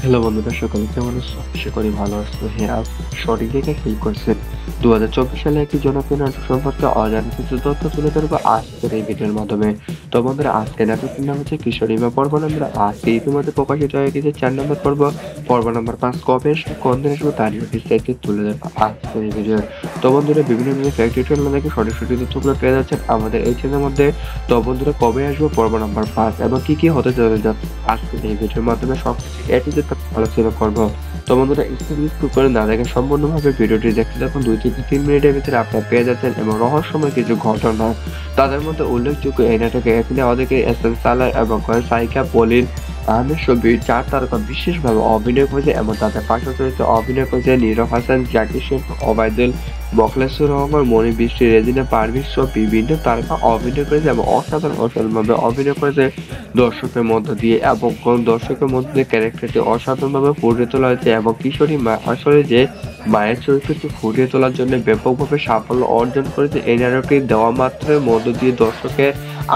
Hello বন্ধুরা, সকলে কেমন আছো? আশা করি ভালো আছো। হ্যাঁ, আপনি সঠিক জায়গায় ক্লিক করছেন। 2024 সালে একটি জনপ্রিয় নাটক সম্পর্কে অজানা কিছু তথ্য তুলে ধরবো আজকের এই ভিডিওর মাধ্যমে। তো বন্ধুরা, আজকের নাটকটির নাম হচ্ছে কিশোরীমা। পর্ব নম্বর আজকে ইতিমধ্যে প্রকাশিত হয়ে গেছে 4 নম্বর পর্ব। পর্ব নম্বর 5 কবে আসবে, কোন দিন আসবে তারই বিস্তারিত তুলে ধরবো আজকের এই ভিডিও। তো বন্ধুরা, বিভিন্ন ধরনের ফ্যাক্ট ডিটেইল থেকে সঠিক সঠিক তথ্যগুলো পেয়ে যাচ্ছেন আমাদের এই চ্যানেলের মধ্যে। তো বন্ধুরা, কবে আসবে পর্ব নম্বর 5 এবং কি কি হতে চলে যাচ্ছে আজকের এই ভিডিওর মাধ্যমে সবকিছু এ টু জেড আলোচনা করবো। তো বন্ধুরা, স্কিপ করে না দেখে সম্পূর্ণভাবে ভিডিওটি দেখতে থাকুন। 2 থেকে 3 মিনিটের ভিতরে আপনারা পেয়ে যাচ্ছেন এবং রহস্যময় কিছু ঘটনা। তাদের মধ্যে উল্লেখযোগ্য এই নাটকে এখানে অনেকে এসএন সালার এবং সাইকা পলিন আহমেদ শবীর 4 তারকা বিশেষভাবে অভিনয় করেছে এবং তাদের পাশে চরিত্রে অভিনয় করেছে নীরব হাসান, জাকির হোসেন, ওবায়দুল, মোখলেছুর রহমান, মনি বৃষ্টি, রেজিনা পারভীন সহ বিভিন্ন তারকা অভিনয় করেছে এবং অসাধারণভাবে অভিনয় করেছে দর্শকের মধ্য দিয়ে। এবং কোন দর্শকের মধ্যে ক্যারেক্টারটি অসাধারণভাবে ফুটিয়ে তোলা হয়েছে এবং কিশোরী মা আসলে যে মায়ের চরিত্রটি ফুটিয়ে তোলার জন্য ব্যাপকভাবে সাফল্য অর্জন করেছে। এই নাটকটি দেওয়া মাত্রের মধ্য দিয়ে দর্শকের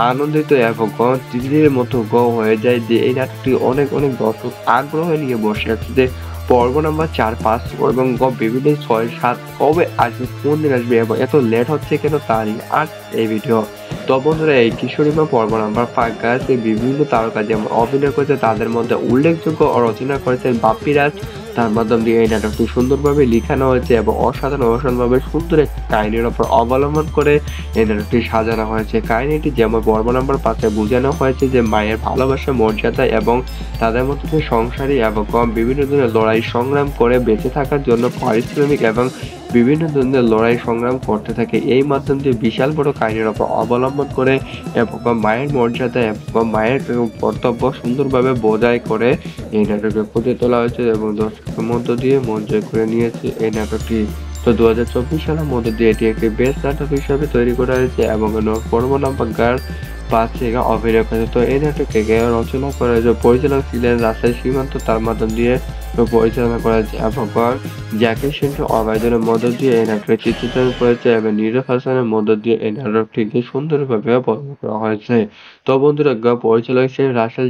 আনন্দিত এবং তীরের মতো হয়ে যায় যে এই নাটকটি অনেক অনেক দর্শক আগ্রহ নিয়ে বসে আছে যে পর্ব নাম্বার 4, 5 এবং বিভিন্ন 6, 7 কবে আসবে, কোন দিন আসবে এবং এত লেট হচ্ছে কেন তারই আর এই ভিডিও। তো বন্ধুরা, এই কিশোরীমা পর্ব নাম্বার 5 গাছে বিভিন্ন তারকা যেমন অভিনয় করেছে তাদের মধ্যে উল্লেখযোগ্য রচনা করেছেন বাপ্পি রাজ। তার মাধ্যম দিয়ে এই নাটকটি সুন্দরভাবে লিখানো হয়েছে এবং অসাধারণভাবে সুন্দর একটি কাহিনীর উপর অবলম্বন করে এই নাটকটি সাজানো হয়েছে। কাহিনীটি যেমন পর্ব নাম্বার 5-এ বোঝানো হয়েছে যে মায়ের ভালোবাসা, মর্যাদা এবং তাদের মধ্যে সংসারী এবং বিভিন্ন ধরনের লড়াই সংগ্রাম করে বেঁচে থাকার জন্য পারিশ্রমিক এবং বিভিন্ন ধরনের লড়াই সংগ্রাম করতে থাকে। এই মাধ্যম দিয়ে বিশাল বড় কাহিনীর উপর অবলম্বন করে এবং মায়ের মর্যাদা এবং মায়ের কর্তব্য সুন্দরভাবে বজায় করে এই নাটককে ফুটিয়ে তোলা হয়েছে এবং দর্শকের মধ্য দিয়ে মন জয় করে নিয়েছে এই নাটকটি। তো 2024 সালের মধ্য দিয়ে এটি একটি বেস্ট নাটক হিসেবে তৈরি করা হয়েছে এবং পর্ব নাম্বার 5 থেকে অভিনয় করেছে। তো এই নাটককে রচনা করে যে পরিচালক ছিলেন রাজশাহী সীমান্ত, তার মাধ্যম দিয়ে পরিচালনা করা হয়েছে এবং জাকির হোসেন অবায়দুলের মধ্য দিয়ে এই নাটকটি চিত্রায়ন করেছে এবং নীরব হাসানের মধ্য দিয়ে এই নাটকটিকে সুন্দরভাবে বর্ণনা করা হয়েছে। তো বন্ধুরা, পরিচালক হিসেবে রাশেদ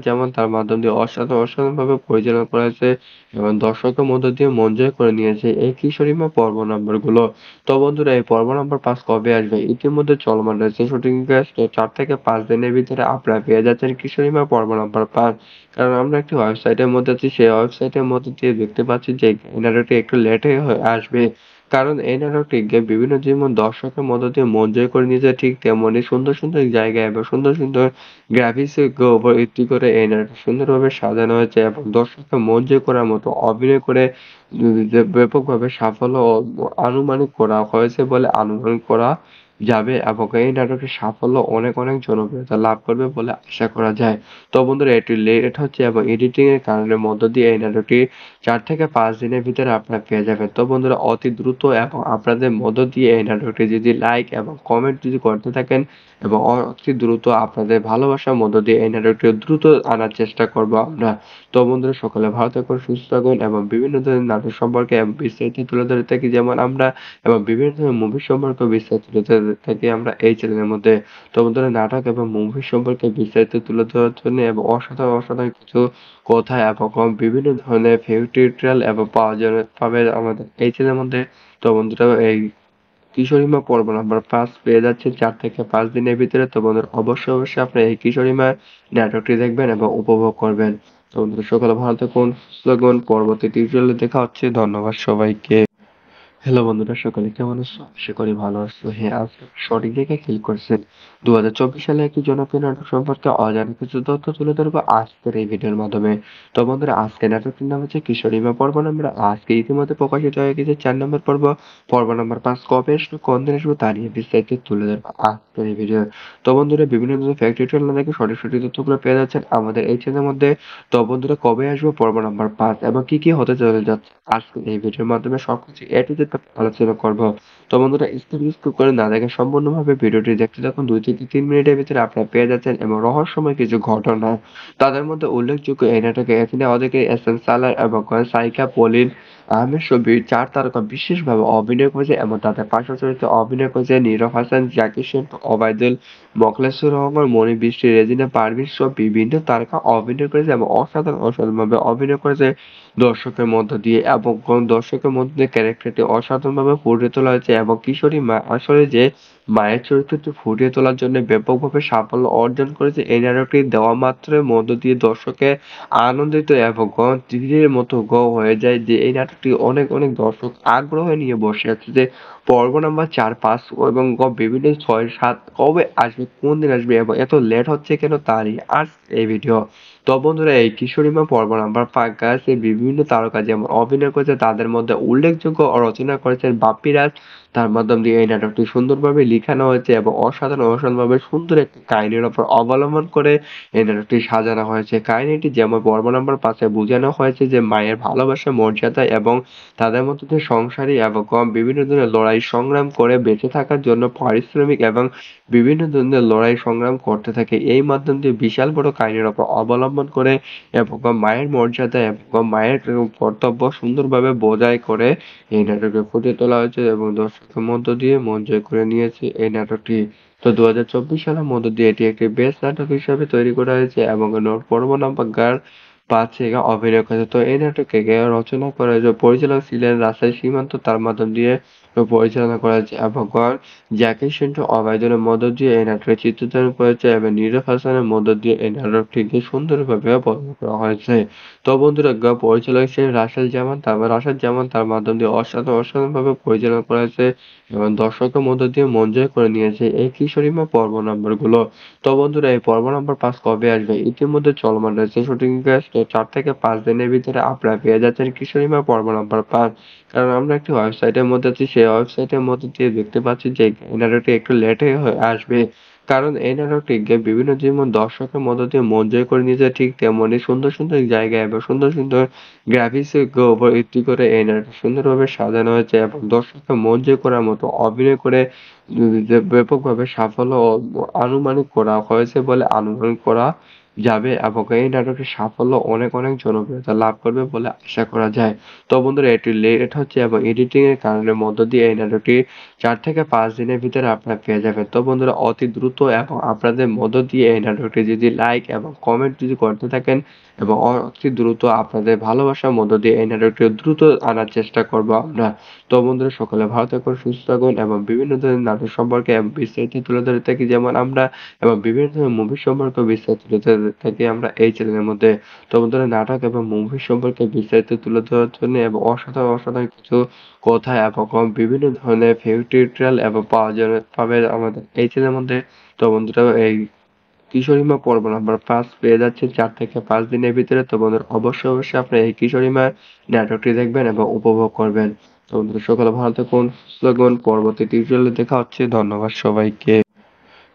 জামান তার মাধ্যম দিয়ে অসাধারণভাবে পরিচালনা করা হয়েছে এবং দর্শকের মধ্য দিয়ে মন জয় করে নিয়েছে এই কিশোরীমা পর্ব নাম্বার গুলো। তো বন্ধুরা, এই পর্ব নাম্বার 5 কবে আসবে? ইতিমধ্যে চলমান রয়েছে শুটিং কাজ। তো 4 থেকে 5 দিনের ভিতরে আপনারা পেয়ে যাচ্ছেন কিশোরীমা পর্ব নাম্বার 5। কারণ আমরা একটি ওয়েবসাইটের মধ্যে আছি, সেই ওয়েবসাইটের মধ্যে দিয়ে দেখতে পাচ্ছি যে এই নাটকটি একটু লেটে আসবে। কারণ এই নাটকটিকে বিভিন্ন যেমন দর্শকের মধ্য দিয়ে মন জয় করে নিয়েছে, ঠিক তেমনি সুন্দর সুন্দর জায়গায় এবং সুন্দর সুন্দর গ্রাফিক্সের উপর ভিত্তি করে এই নাটকটি সুন্দরভাবে সাজানো হয়েছে এবং দর্শককে মন জয় করার মতো অভিনয় করে যে ব্যাপকভাবে সাফল্য আনুমানিক করা হয়েছে বলে অনুমান করা যাবে এবং এই নাটকের সাফল্য অনেক অনেক জনপ্রিয়তা লাভ করবে বলে আশা করা যায়। তো বন্ধুরা, এটি লেট হচ্ছে এবং এডিটিং এর কারণের মধ্য দিয়ে এই নাটকটি 4 থেকে 5 দিনের ভিতরে আপনারা পেয়ে যাবেন। তো বন্ধুরা, অতি দ্রুত এবং আপনাদের মধ্য দিয়ে এই নাটকটি যদি লাইক এবং কমেন্ট যদি করতে থাকেন এবং অতি দ্রুত আপনাদের ভালোবাসার মধ্য দিয়ে এই নাটকটি দ্রুত আনার চেষ্টা করব আমরা। তো বন্ধুরা, সকলে ভালো থাকুন, সুস্থ থাকুন এবং বিভিন্ন ধরনের নাটক সম্পর্কে বিস্তারিত তুলে ধরে থাকি যেমন আমরা এবং বিভিন্ন ধরনের মুভি সম্পর্কে বিস্তারিত তুলে ধরে থাকি আমরা এই চ্যানেলের মধ্যে। তো বন্ধুরা, নাটক এবং মুভি সম্পর্কে বিস্তারিত তুলে ধরার জন্য এবং অসাধারণ কিছু কথা এবং বিভিন্ন ধরনের টিউটোরিয়াল এবং পাবে আমাদের এই চ্যানেলের মধ্যে। তো বন্ধুরা, এই কিশোরীমা পর্ব নাম্বার 5 পেয়ে যাচ্ছে 4 থেকে 5 দিনের ভিতরে। তো বন্ধুরা, অবশ্যই আপনি এই কিশোরীমা নাটকটি দেখবেন এবং উপভোগ করবেন। তো বন্ধুরা, সকলে ভালো থাকুন, সুস্থ থাকুন, পরবর্তী টিউটোরিয়ালে দেখা হচ্ছে। ধন্যবাদ সবাইকে। হ্যালো বন্ধুরা, সকলে কেমন আছো? আশা করি ভালো আছো। হ্যাঁ, আপনি সঠিক জায়গায় ক্লিক করছেন। 2024 সালে একটি জনপ্রিয় নাটক সম্পর্কে অজানা কিছু তথ্য তুলে ধরবো আজকের এই ভিডিওর মাধ্যমে। তো বন্ধুরা, আজকের নাটকটির নাম হচ্ছে কিশোরীমা। পর্ব নাম্বার আজকে ইতিমধ্যে প্রকাশিত হয়ে গেছে 4 নম্বর পর্ব। পর্ব নাম্বার 5 কবে আসবে, কোন দিন আসবে তা নিয়ে বিস্তারিত তুলে ধরবো আজকের এই ভিডিও। তো বন্ধুরা, বিভিন্ন ধরনের ফ্যাক্ট ডিটেইল থেকে সঠিক সঠিক তথ্যগুলো পেয়ে যাচ্ছেন আমাদের এই চ্যানেলের মধ্যে। তো বন্ধুরা, কবে আসবে পর্ব নাম্বার 5 এবং কি কি হতে চলে যাচ্ছে আজকে এই ভিডিওর মাধ্যমে সবকিছু এ টু জেড আলোচনা করব। তো বন্ধুরা, স্কিপ করে না দেখে সম্পূর্ণভাবে ভিডিওটি দেখতে থাকুন। 2 থেকে 3 মিনিটের ভিতরে আপনারা পেয়ে যাচ্ছেন এবং রহস্যময় কিছু ঘটনা। তাদের মধ্যে উল্লেখযোগ্য এই নাটকে এখানে অনেকে এসএন সালার এবং সাইকা পলিন আহমেদ শফীর ৪ তারকা বিশেষভাবে অভিনয় করেছে এবং তাদের পার্শ্ব চরিত্রে অভিনয় করেছে নীরব হাসান, জাকির হোসেন, ওবায়দুল, মোখলেছুর রহমান, মনি বৃষ্টি, রেজিনা পারভীন সহ বিভিন্ন তারকা অভিনয় করেছে এবং অসাধারণভাবে অভিনয় করেছে দর্শকের মধ্য দিয়ে এবং দর্শকের মধ্যে ক্যারেক্টারটি অসাধারণভাবে ফুটিয়ে তোলা হয়েছে এবং কিশোরী মা আসলে যে মায়ের চরিত্রটি ফুটিয়ে তোলার জন্য ব্যাপকভাবে সাফল্য অর্জন করেছে এই নাটকটি দেওয়া মাত্রের মধ্য দিয়ে দর্শকের আনন্দিত এবং তীরের মতো হয়ে যায় যে এই নাটকটি অনেক অনেক দর্শক আগ্রহ নিয়ে বসে আছে যে পর্ব নাম্বার ৪, ৫ এবং বিভিন্ন ৬, ৭ কবে আসবে, কোন দিন আসবে এবং এত লেট হচ্ছে কেন তারই আজ এই ভিডিও। তো বন্ধুরা এই কিশোরীমা পর্ব নাম্বার ৫ বিভিন্ন তারকা যেমন অভিনয় করেছে তাদের মধ্যে উল্লেখযোগ্য রচনা করেছেন বাপ্পি রাজ। তার মাধ্যম দিয়ে এই নাটকটি সুন্দরভাবে লিখানো হয়েছে এবং অসাধারণভাবে সুন্দর একটি কাহিনীর উপর অবলম্বন করে এই নাটকটি সাজানো হয়েছে। কাহিনীটি যেমন পর্ব নাম্বার ৫ বোঝানো হয়েছে যে মায়ের ভালোবাসা, মর্যাদা এবং তাদের মধ্যে যে সংসারী এবং বিভিন্ন ধরনের লড়াই সংগ্রাম করে বেঁচে থাকার জন্য পারিশ্রমিক এবং বিভিন্ন ধরনের লড়াই সংগ্রাম করতে থাকে। এই মাধ্যম দিয়ে বিশাল বড় কাহিনীর উপর অবলম্বন করে এবং মায়ের মর্যাদা এবং মায়ের কর্তব্য সুন্দরভাবে বজায় করে এই নাটকে ফুটিয়ে তোলা হয়েছে এবং দর্শকের মধ্য দিয়ে মন জয় করে নিয়েছে এই নাটকটি। তো ২০২৪ সালের মধ্য দিয়ে এটি একটি বেস্ট নাটক হিসেবে তৈরি করা হয়েছে এবং পর্ব নাম্বার ৫ অভিনয় করেছে। তো এই নাটকে রচনা করে যে পরিচালক ছিলেন রাজশাহী সীমান্ত, তার মাধ্যম দিয়ে পরিচালনা করা হয়েছে এবং জাকির হোসেন ওবায়দুলের মধ্য দিয়ে এই নাটকের চিত্রধারণ করেছে এবং নীরব হাসানের মধ্য দিয়ে এই নাটকটিকে সুন্দরভাবে বর্ণনা করা হয়েছে। তো বন্ধুরা পরিচালক হিসেবে রাশেদ জামান তার মাধ্যম দিয়ে অসাধারণভাবে পরিচালনা করা হয়েছে এবং দর্শকের মধ্য দিয়ে মন জয় করে নিয়েছে এই কিশোরীমা পর্ব নাম্বার গুলো। তো বন্ধুরা এই পর্ব নাম্বার ৫ কবে আসবে? ইতিমধ্যে চলমান রয়েছে শুটিং কাজ। তো ৪ থেকে ৫ দিনের ভিতরে আপনারা পেয়ে যাচ্ছেন কিশোরীমা পর্ব নাম্বার ৫। কারণ আমরা একটি ওয়েবসাইটের মধ্যে আছি, সেই ওয়েবসাইটের মধ্যে দিয়ে দেখতে পাচ্ছি যে এই নাটকটি একটু লেটে আসবে। কারণ এই নাটকটিকে বিভিন্ন যেমন দর্শকের মধ্য দিয়ে মন জয় করে নিয়েছে ঠিক তেমনি সুন্দর সুন্দর জায়গায় এবং সুন্দর সুন্দর গ্রাফিক্সের উপর ভিত্তি করে এই নাটকটি সুন্দরভাবে সাজানো হয়েছে এবং দর্শককে মন জয় করার মতো অভিনয় করে যে ব্যাপকভাবে সাফল্য আনুমানিক করা হয়েছে বলে অনুমান করা যাবে এবং এই নাটকের সাফল্য অনেক অনেক জনপ্রিয়তা লাভ করবে বলে আশা করা যায়। তো বন্ধুরা এটি লেট হচ্ছে এবং এডিটিং এর কারণের মধ্য দিয়ে এই নাটকটি ৪ থেকে ৫ দিনের ভিতরে আপনারা পেয়ে যাবেন। তো বন্ধুরা অতি দ্রুত এবং আপনাদের মধ্য দিয়ে এই নাটকটি যদি লাইক এবং কমেন্ট যদি করতে থাকেন এবং অতি দ্রুত আপনাদের ভালোবাসার মধ্য দিয়ে এই নাটকটি দ্রুত আনার চেষ্টা করব আমরা। তো বন্ধুরা সকলে ভালো থাকুন, সুস্থ থাকুন এবং বিভিন্ন ধরনের নাটক সম্পর্কে বিস্তারিত তুলে ধরে থাকি যেমন আমরা এবং বিভিন্ন ধরনের মুভি সম্পর্কে বিস্তারিত তুলে ধরে থাকি আমরা এই চ্যানেলের মধ্যে। তো বন্ধুরা নাটক এবং মুভি সম্পর্কে বিস্তারিত তুলে ধরার জন্য এবং অসাধারণ কিছু কথা এবং বিভিন্ন ধরনের টিউটোরিয়াল এবং পাবে আমাদের এই চ্যানেলের মধ্যে। তো বন্ধুরা এই কিশোরীমা পর্ব নাম্বার ৫ পেয়ে যাচ্ছেন ৪ থেকে ৫ দিনের ভিতরে। তো বন্ধুরা অবশ্যই আপনি এই কিশোরীমা নাটকটি দেখবেন এবং উপভোগ করবেন। তো বন্ধুরা সকলে ভালো থাকুন, সুস্থ থাকুন। পরবর্তী টিউটোরিয়ালে দেখা হচ্ছে। ধন্যবাদ সবাইকে।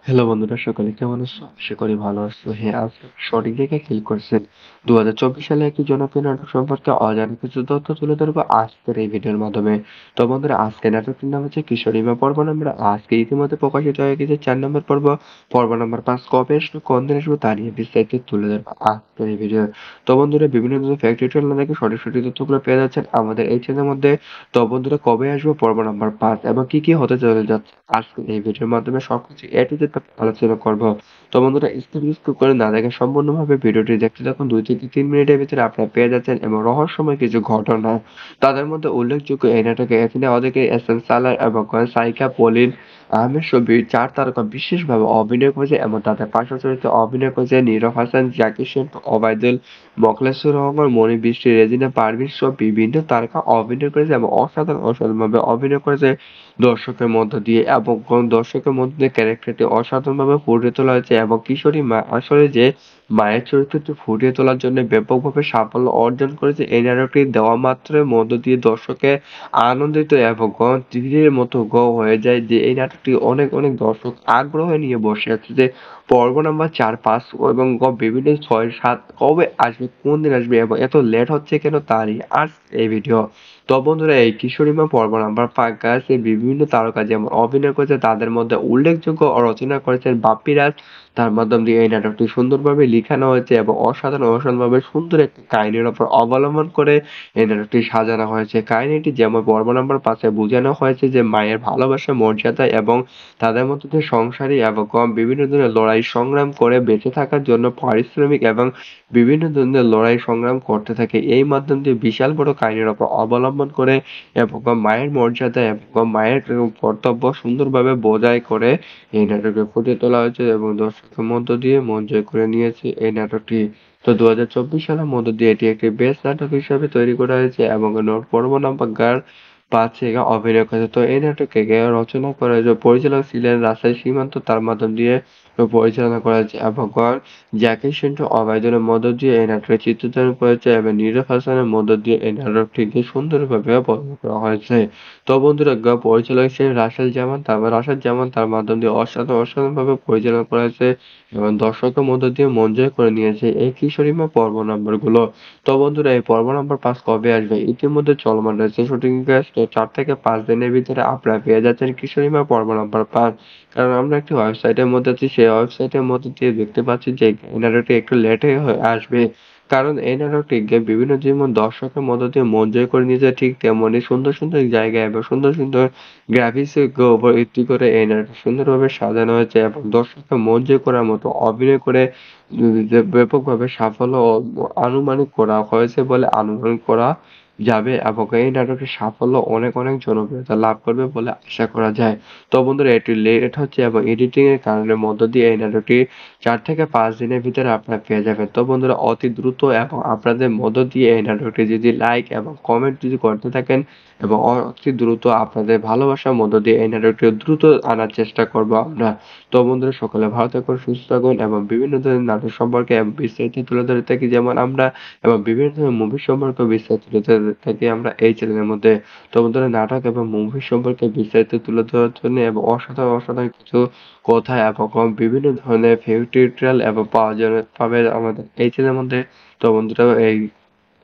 হ্যালো বন্ধুরা, সকলে কেমন আছো? আশা করি ভালো আছো। হ্যাঁ, আপনি সঠিক জায়গায় ক্লিক করছেন। ২০২৪ সালে একটি জনপ্রিয় নাটক সম্পর্কে অজানা কিছু তথ্য তুলে ধরবো আজকের এই ভিডিওর মাধ্যমে। তো বন্ধুরা আজকের নাটকটির নাম হচ্ছে কিশোরীমা পর্ব নাম্বার। আজকে ইতিমধ্যে প্রকাশিত হয়ে গেছে ৪ নম্বর পর্ব। পর্ব নাম্বার ৫ কবে আসবে, কোন দিন আসবে তা নিয়ে বিস্তারিত তুলে ধরবো আজকের এই ভিডিও। তো বন্ধুরা বিভিন্ন ধরনের ফ্যাক্ট টিউটোরিয়াল না দেখে সঠিক তথ্যগুলো পেয়ে যাচ্ছেন আমাদের এই চ্যানেলের মধ্যে। তো বন্ধুরা কবে আসবে পর্ব নাম্বার ৫ এবং কি হতে চলে যাচ্ছে আজকের এই ভিডিওর মাধ্যমে সবকিছু A to Z আলোচনা করব। তো বন্ধুরা স্কিপ করে না দেখে সম্পূর্ণভাবে ভিডিওটি দেখতে থাকুন। ২ থেকে ৩ মিনিটের ভিতরে আপনারা পেয়ে যাচ্ছেন এবং রহস্যময় কিছু ঘটনা। তাদের মধ্যে উল্লেখযোগ্য এই নাটকে এখানে অনেকে এসএম সালার এবং সাইকা পলিন আহমেদ শফীর ৪ তারকা বিশেষভাবে অভিনয় করেছে এবং তাদের পার্শ্ব চরিত্রে অভিনয় করেছে নীরব হাসান, জাকির হোসেন, ওবায়দুল, মোখলেছুর রহমান, মনি বৃষ্টি, রেজিনা পারভীন সহ বিভিন্ন তারকা অভিনয় করেছে এবং অসাধারণভাবে অভিনয় করেছে দর্শকের মধ্য দিয়ে এবং দর্শকের মধ্যে ক্যারেক্টারটি অসাধারণভাবে ফুটিয়ে তোলা হয়েছে এবং কিশোরী মা আসলে যে মায়ের চরিত্রটি ফুটিয়ে তোলার জন্য ব্যাপকভাবে সাফল্য অর্জন করেছে এই নাটকটি দেওয়া মাত্রের মধ্য দিয়ে দর্শকের আনন্দিত এবং তীরের মতো হয়ে যায় যে এই নাটকটি অনেক অনেক দর্শক আগ্রহ নিয়ে বসে আছে যে পর্ব নাম্বার ৪, ৫ এবং বিভিন্ন ৬, ৭ কবে আসবে, কোন দিন আসবে এবং এত লেট হচ্ছে কেন তারই আজ এই ভিডিও। তো বন্ধুরা এই কিশোরীমা পর্ব নাম্বার ৫ গাছে বিভিন্ন তারকা যেমন অভিনয় করেছে তাদের মধ্যে উল্লেখযোগ্য রচনা করেছেন বাপ্পি রাজ। তার মাধ্যম দিয়ে এই নাটকটি সুন্দরভাবে লিখানো হয়েছে এবং অসাধারণভাবে সুন্দর একটি কাহিনীর উপর অবলম্বন করে এই নাটকটি সাজানো হয়েছে। কাহিনীটি যেমন পর্ব নাম্বার ৫-এ বোঝানো হয়েছে যে মায়ের ভালোবাসা, মর্যাদা এবং তাদের মধ্যে যে সংসারী এবং বিভিন্ন ধরনের লড়াই সংগ্রাম করে বেঁচে থাকার জন্য পারিশ্রমিক এবং বিভিন্ন ধরনের লড়াই সংগ্রাম করতে থাকে। এই মাধ্যম দিয়ে বিশাল বড় কাহিনীর উপর অবলম্বন করে এবং মায়ের মর্যাদা এবং মায়ের কর্তব্য সুন্দরভাবে বজায় করে এই নাটকে ফুটিয়ে তোলা হয়েছে এবং দর্শকের মধ্য দিয়ে মন জয় করে নিয়েছে এই নাটকটি। তো ২০২৪ সালের মধ্য দিয়ে এটি একটি বেস্ট নাটক হিসেবে তৈরি করা হয়েছে এবং পর্ব নাম্বার ৫-এ অভিনয় করেছে। তো এই নাটকে রচনা করে যে পরিচালক ছিলেন রাজশাহী সীমান্ত, তার মাধ্যম দিয়ে পরিচালনা করা হয়েছে এবং জ্যাকি সিন্টু অভয়দের মধ্য দিয়ে এই নাটকের চিত্রধারণ করেছে এবং নীরব হাসানের মধ্য দিয়ে এই নাটকটিকে সুন্দরভাবে বর্ণনা করা হয়েছে। তো বন্ধুরা পরিচালক হিসেবে রাশেদ জামান তার মাধ্যম দিয়ে অসাধারণভাবে পরিচালনা করা হয়েছে এবং দর্শকের মধ্য দিয়ে মন জয় করে নিয়েছে এই কিশোরীমা পর্ব নাম্বারগুলো। তো বন্ধুরা এই পর্ব নাম্বার ৫ কবে আসবে? ইতিমধ্যে চলমান রয়েছে শুটিং কাজ। তো ৪ থেকে ৫ দিনের ভিতরে আপনারা পেয়ে যাচ্ছেন কিশোরীমা পর্ব নাম্বার ৫। কারণ আমরা একটি ওয়েবসাইটের মধ্যে আছি, সেই ওয়েবসাইটের মধ্যে দিয়ে দেখতে পাচ্ছি যে এই নাটকটি একটু লেটে আসবে। কারণ এই নাটকটিকে বিভিন্ন যেমন দর্শকের মধ্য দিয়ে মন জয় করে নিয়েছে, ঠিক তেমনি সুন্দর সুন্দর জায়গায় এবং সুন্দর সুন্দর গ্রাফিক্সের উপর ভিত্তি করে এই নাটকটি সুন্দরভাবে সাজানো হয়েছে এবং দর্শককে মন জয় করার মতো অভিনয় করে যে ব্যাপকভাবে সাফল্য আনুমানিক করা হয়েছে বলে অনুমান করা যাবে এবং এই নাটকের সাফল্য অনেক অনেক জনপ্রিয়তা লাভ করবে বলে আশা করা যায়। তো বন্ধুরা এটি লেট হচ্ছে এবং এডিটিং এর কারণের মধ্য দিয়ে এই নাটকটি ৪ থেকে ৫ দিনের ভিতরে আপনারা পেয়ে যাবেন। তো বন্ধুরা অতি দ্রুত এবং আপনাদের মধ্য দিয়ে এই নাটকটি যদি লাইক এবং কমেন্ট যদি করতে থাকেন এবং অতি দ্রুত আপনাদের ভালোবাসার মধ্য দিয়ে এই নাটকটি দ্রুত আনার চেষ্টা করব আমরা। তো বন্ধুরা সকলে ভালো থাকুন, সুস্থ থাকুন এবং বিভিন্ন ধরনের নাটক সম্পর্কে বিস্তারিত তুলে ধরে থাকি যেমন আমরা এবং বিভিন্ন ধরনের মুভি সম্পর্কে বিস্তারিত তুলে ধরে থাকি আমরা এই চ্যানেলের মধ্যে। তো বন্ধুরা নাটক এবং মুভি সম্পর্কে বিস্তারিত তুলে ধরার জন্য এবং অসাধারণ কিছু কথা এবং বিভিন্ন ধরনের টিউটোরিয়াল এবং পাবে আমাদের এই চ্যানেলের মধ্যে। তো বন্ধুরা এই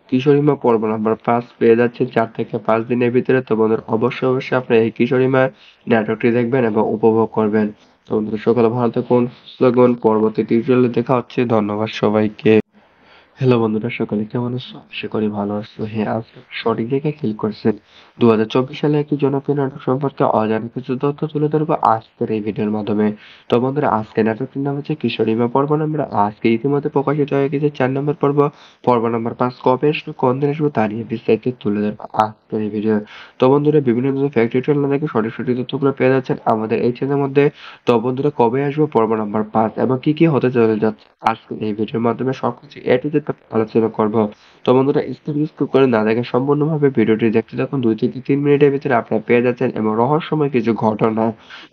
কিশোরীমা পর্ব নাম্বার ৫ পেয়ে যাচ্ছেন ৪ থেকে ৫ দিনের ভিতরে। তো বন্ধুরা অবশ্যই আপনারা এই কিশোরীমা নাটকটি দেখবেন এবং উপভোগ করবেন। তো বন্ধুরা সকলে ভালো থাকুন, সুস্থ থাকুন। পরবর্তী টিউটোরিয়ালে দেখা হচ্ছে। ধন্যবাদ সবাইকে। হ্যালো বন্ধুরা, সকলে কেমন আছো? আশা করি ভালো আছো। হ্যাঁ, আপনি সঠিক জায়গায় ক্লিক করছেন। ২০২৪ সালে একটি জনপ্রিয় নাটক সম্পর্কে অজানা কিছু তথ্য তুলে ধরবো আজকের এই ভিডিওর মাধ্যমে। তো বন্ধুরা আজকের নাটকটির নাম হচ্ছে কিশোরীমা পর্ব নাম্বার। আজকে ইতিমধ্যে প্রকাশিত হয়ে গেছে ৪ নম্বর পর্ব। পর্ব নাম্বার ৫ কবে আসবে, কোন দিন আসবে তা নিয়ে বিস্তারিত তুলে ধরবো আজকের এই ভিডিও। তো বন্ধুরা বিভিন্ন ধরনের ফ্যাক্ট টিউটোরিয়াল না দেখে সঠিক তথ্যগুলো পেয়ে যাচ্ছেন আমাদের এই চ্যানেলের মধ্যে। তো বন্ধুরা কবে আসবে পর্ব নাম্বার ৫ এবং কি হতে চলে যাচ্ছে আজকে এই ভিডিওর মাধ্যমে সবকিছু A to Z আলোচনা করব। তো বন্ধুরা স্কিপ করে না দেখে সম্পূর্ণভাবে ভিডিওটি দেখতে থাকুন। ২ থেকে ৩ মিনিটের ভিতরে আপনারা পেয়ে যাচ্ছেন এবং রহস্যময় কিছু ঘটনা।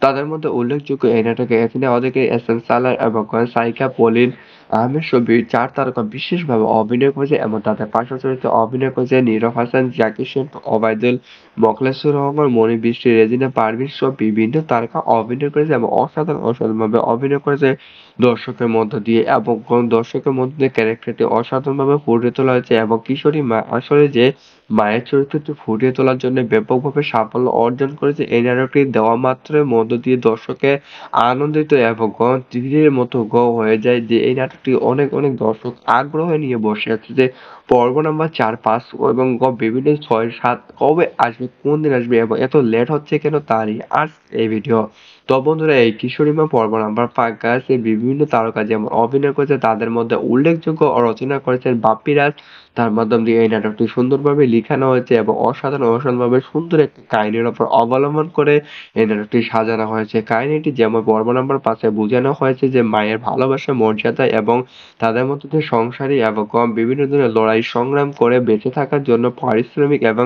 তাদের মধ্যে উল্লেখযোগ্য এই নাটকে এখানে অনেকে এসএম সালার এবং সাইকা পলিন আহমেদ শফিক ৪ তারকা বিশেষভাবে অভিনয় করেছে এবং তাদের পার্শ্ব চরিত্রে অভিনয় করেছে নীরব হাসান, জাকি সেন্টু, ওবায়দুল, মোখলেসুর রহমান, মনি বৃষ্টি, রেজিনা পারভীন সহ বিভিন্ন তারকা অভিনয় করেছে এবং অসাধারণভাবে অভিনয় করেছে দর্শকের মধ্য দিয়ে এবং দর্শকের মধ্যে ক্যারেক্টারটি অসাধারণভাবে ফুটিয়ে তোলা হয়েছে এবং কিশোরী মা আসলে যে মায়ের চরিত্রটি ফুটিয়ে তোলার জন্য ব্যাপকভাবে সাফল্য অর্জন করেছে এই নাটকটি দেওয়া মাত্রের মধ্য দিয়ে দর্শকের আনন্দিত এবং তীরের মতো হয়ে যায় যে এই নাটকটি অনেক অনেক দর্শক আগ্রহ নিয়ে বসে আছে যে পর্ব নাম্বার ৪, ৫ এবং বিভিন্ন ৬, ৭ কবে আসবে, কোন দিন আসবে এবং এত লেট হচ্ছে কেন তারই আজ এই ভিডিও। তো বন্ধুরা এই কিশোরীমা পর্ব নাম্বার ৫ গাছে বিভিন্ন তারকা যেমন অভিনয় করেছে তাদের মধ্যে উল্লেখযোগ্য রচনা করেছেন বাপ্পি রাজ। তার মাধ্যম দিয়ে এই নাটকটি সুন্দরভাবে লিখানো হয়েছে এবং অসাধারণভাবে সুন্দর একটি কাহিনীর উপর অবলম্বন করে এই নাটকটি সাজানো হয়েছে। কাহিনীটি যেমন পর্ব নাম্বার ৫-এ বোঝানো হয়েছে যে মায়ের ভালোবাসা, মর্যাদা এবং তাদের মধ্যে যে সংসারী এবং বিভিন্ন ধরনের লড়াই সংগ্রাম করে বেঁচে থাকার জন্য পারিশ্রমিক এবং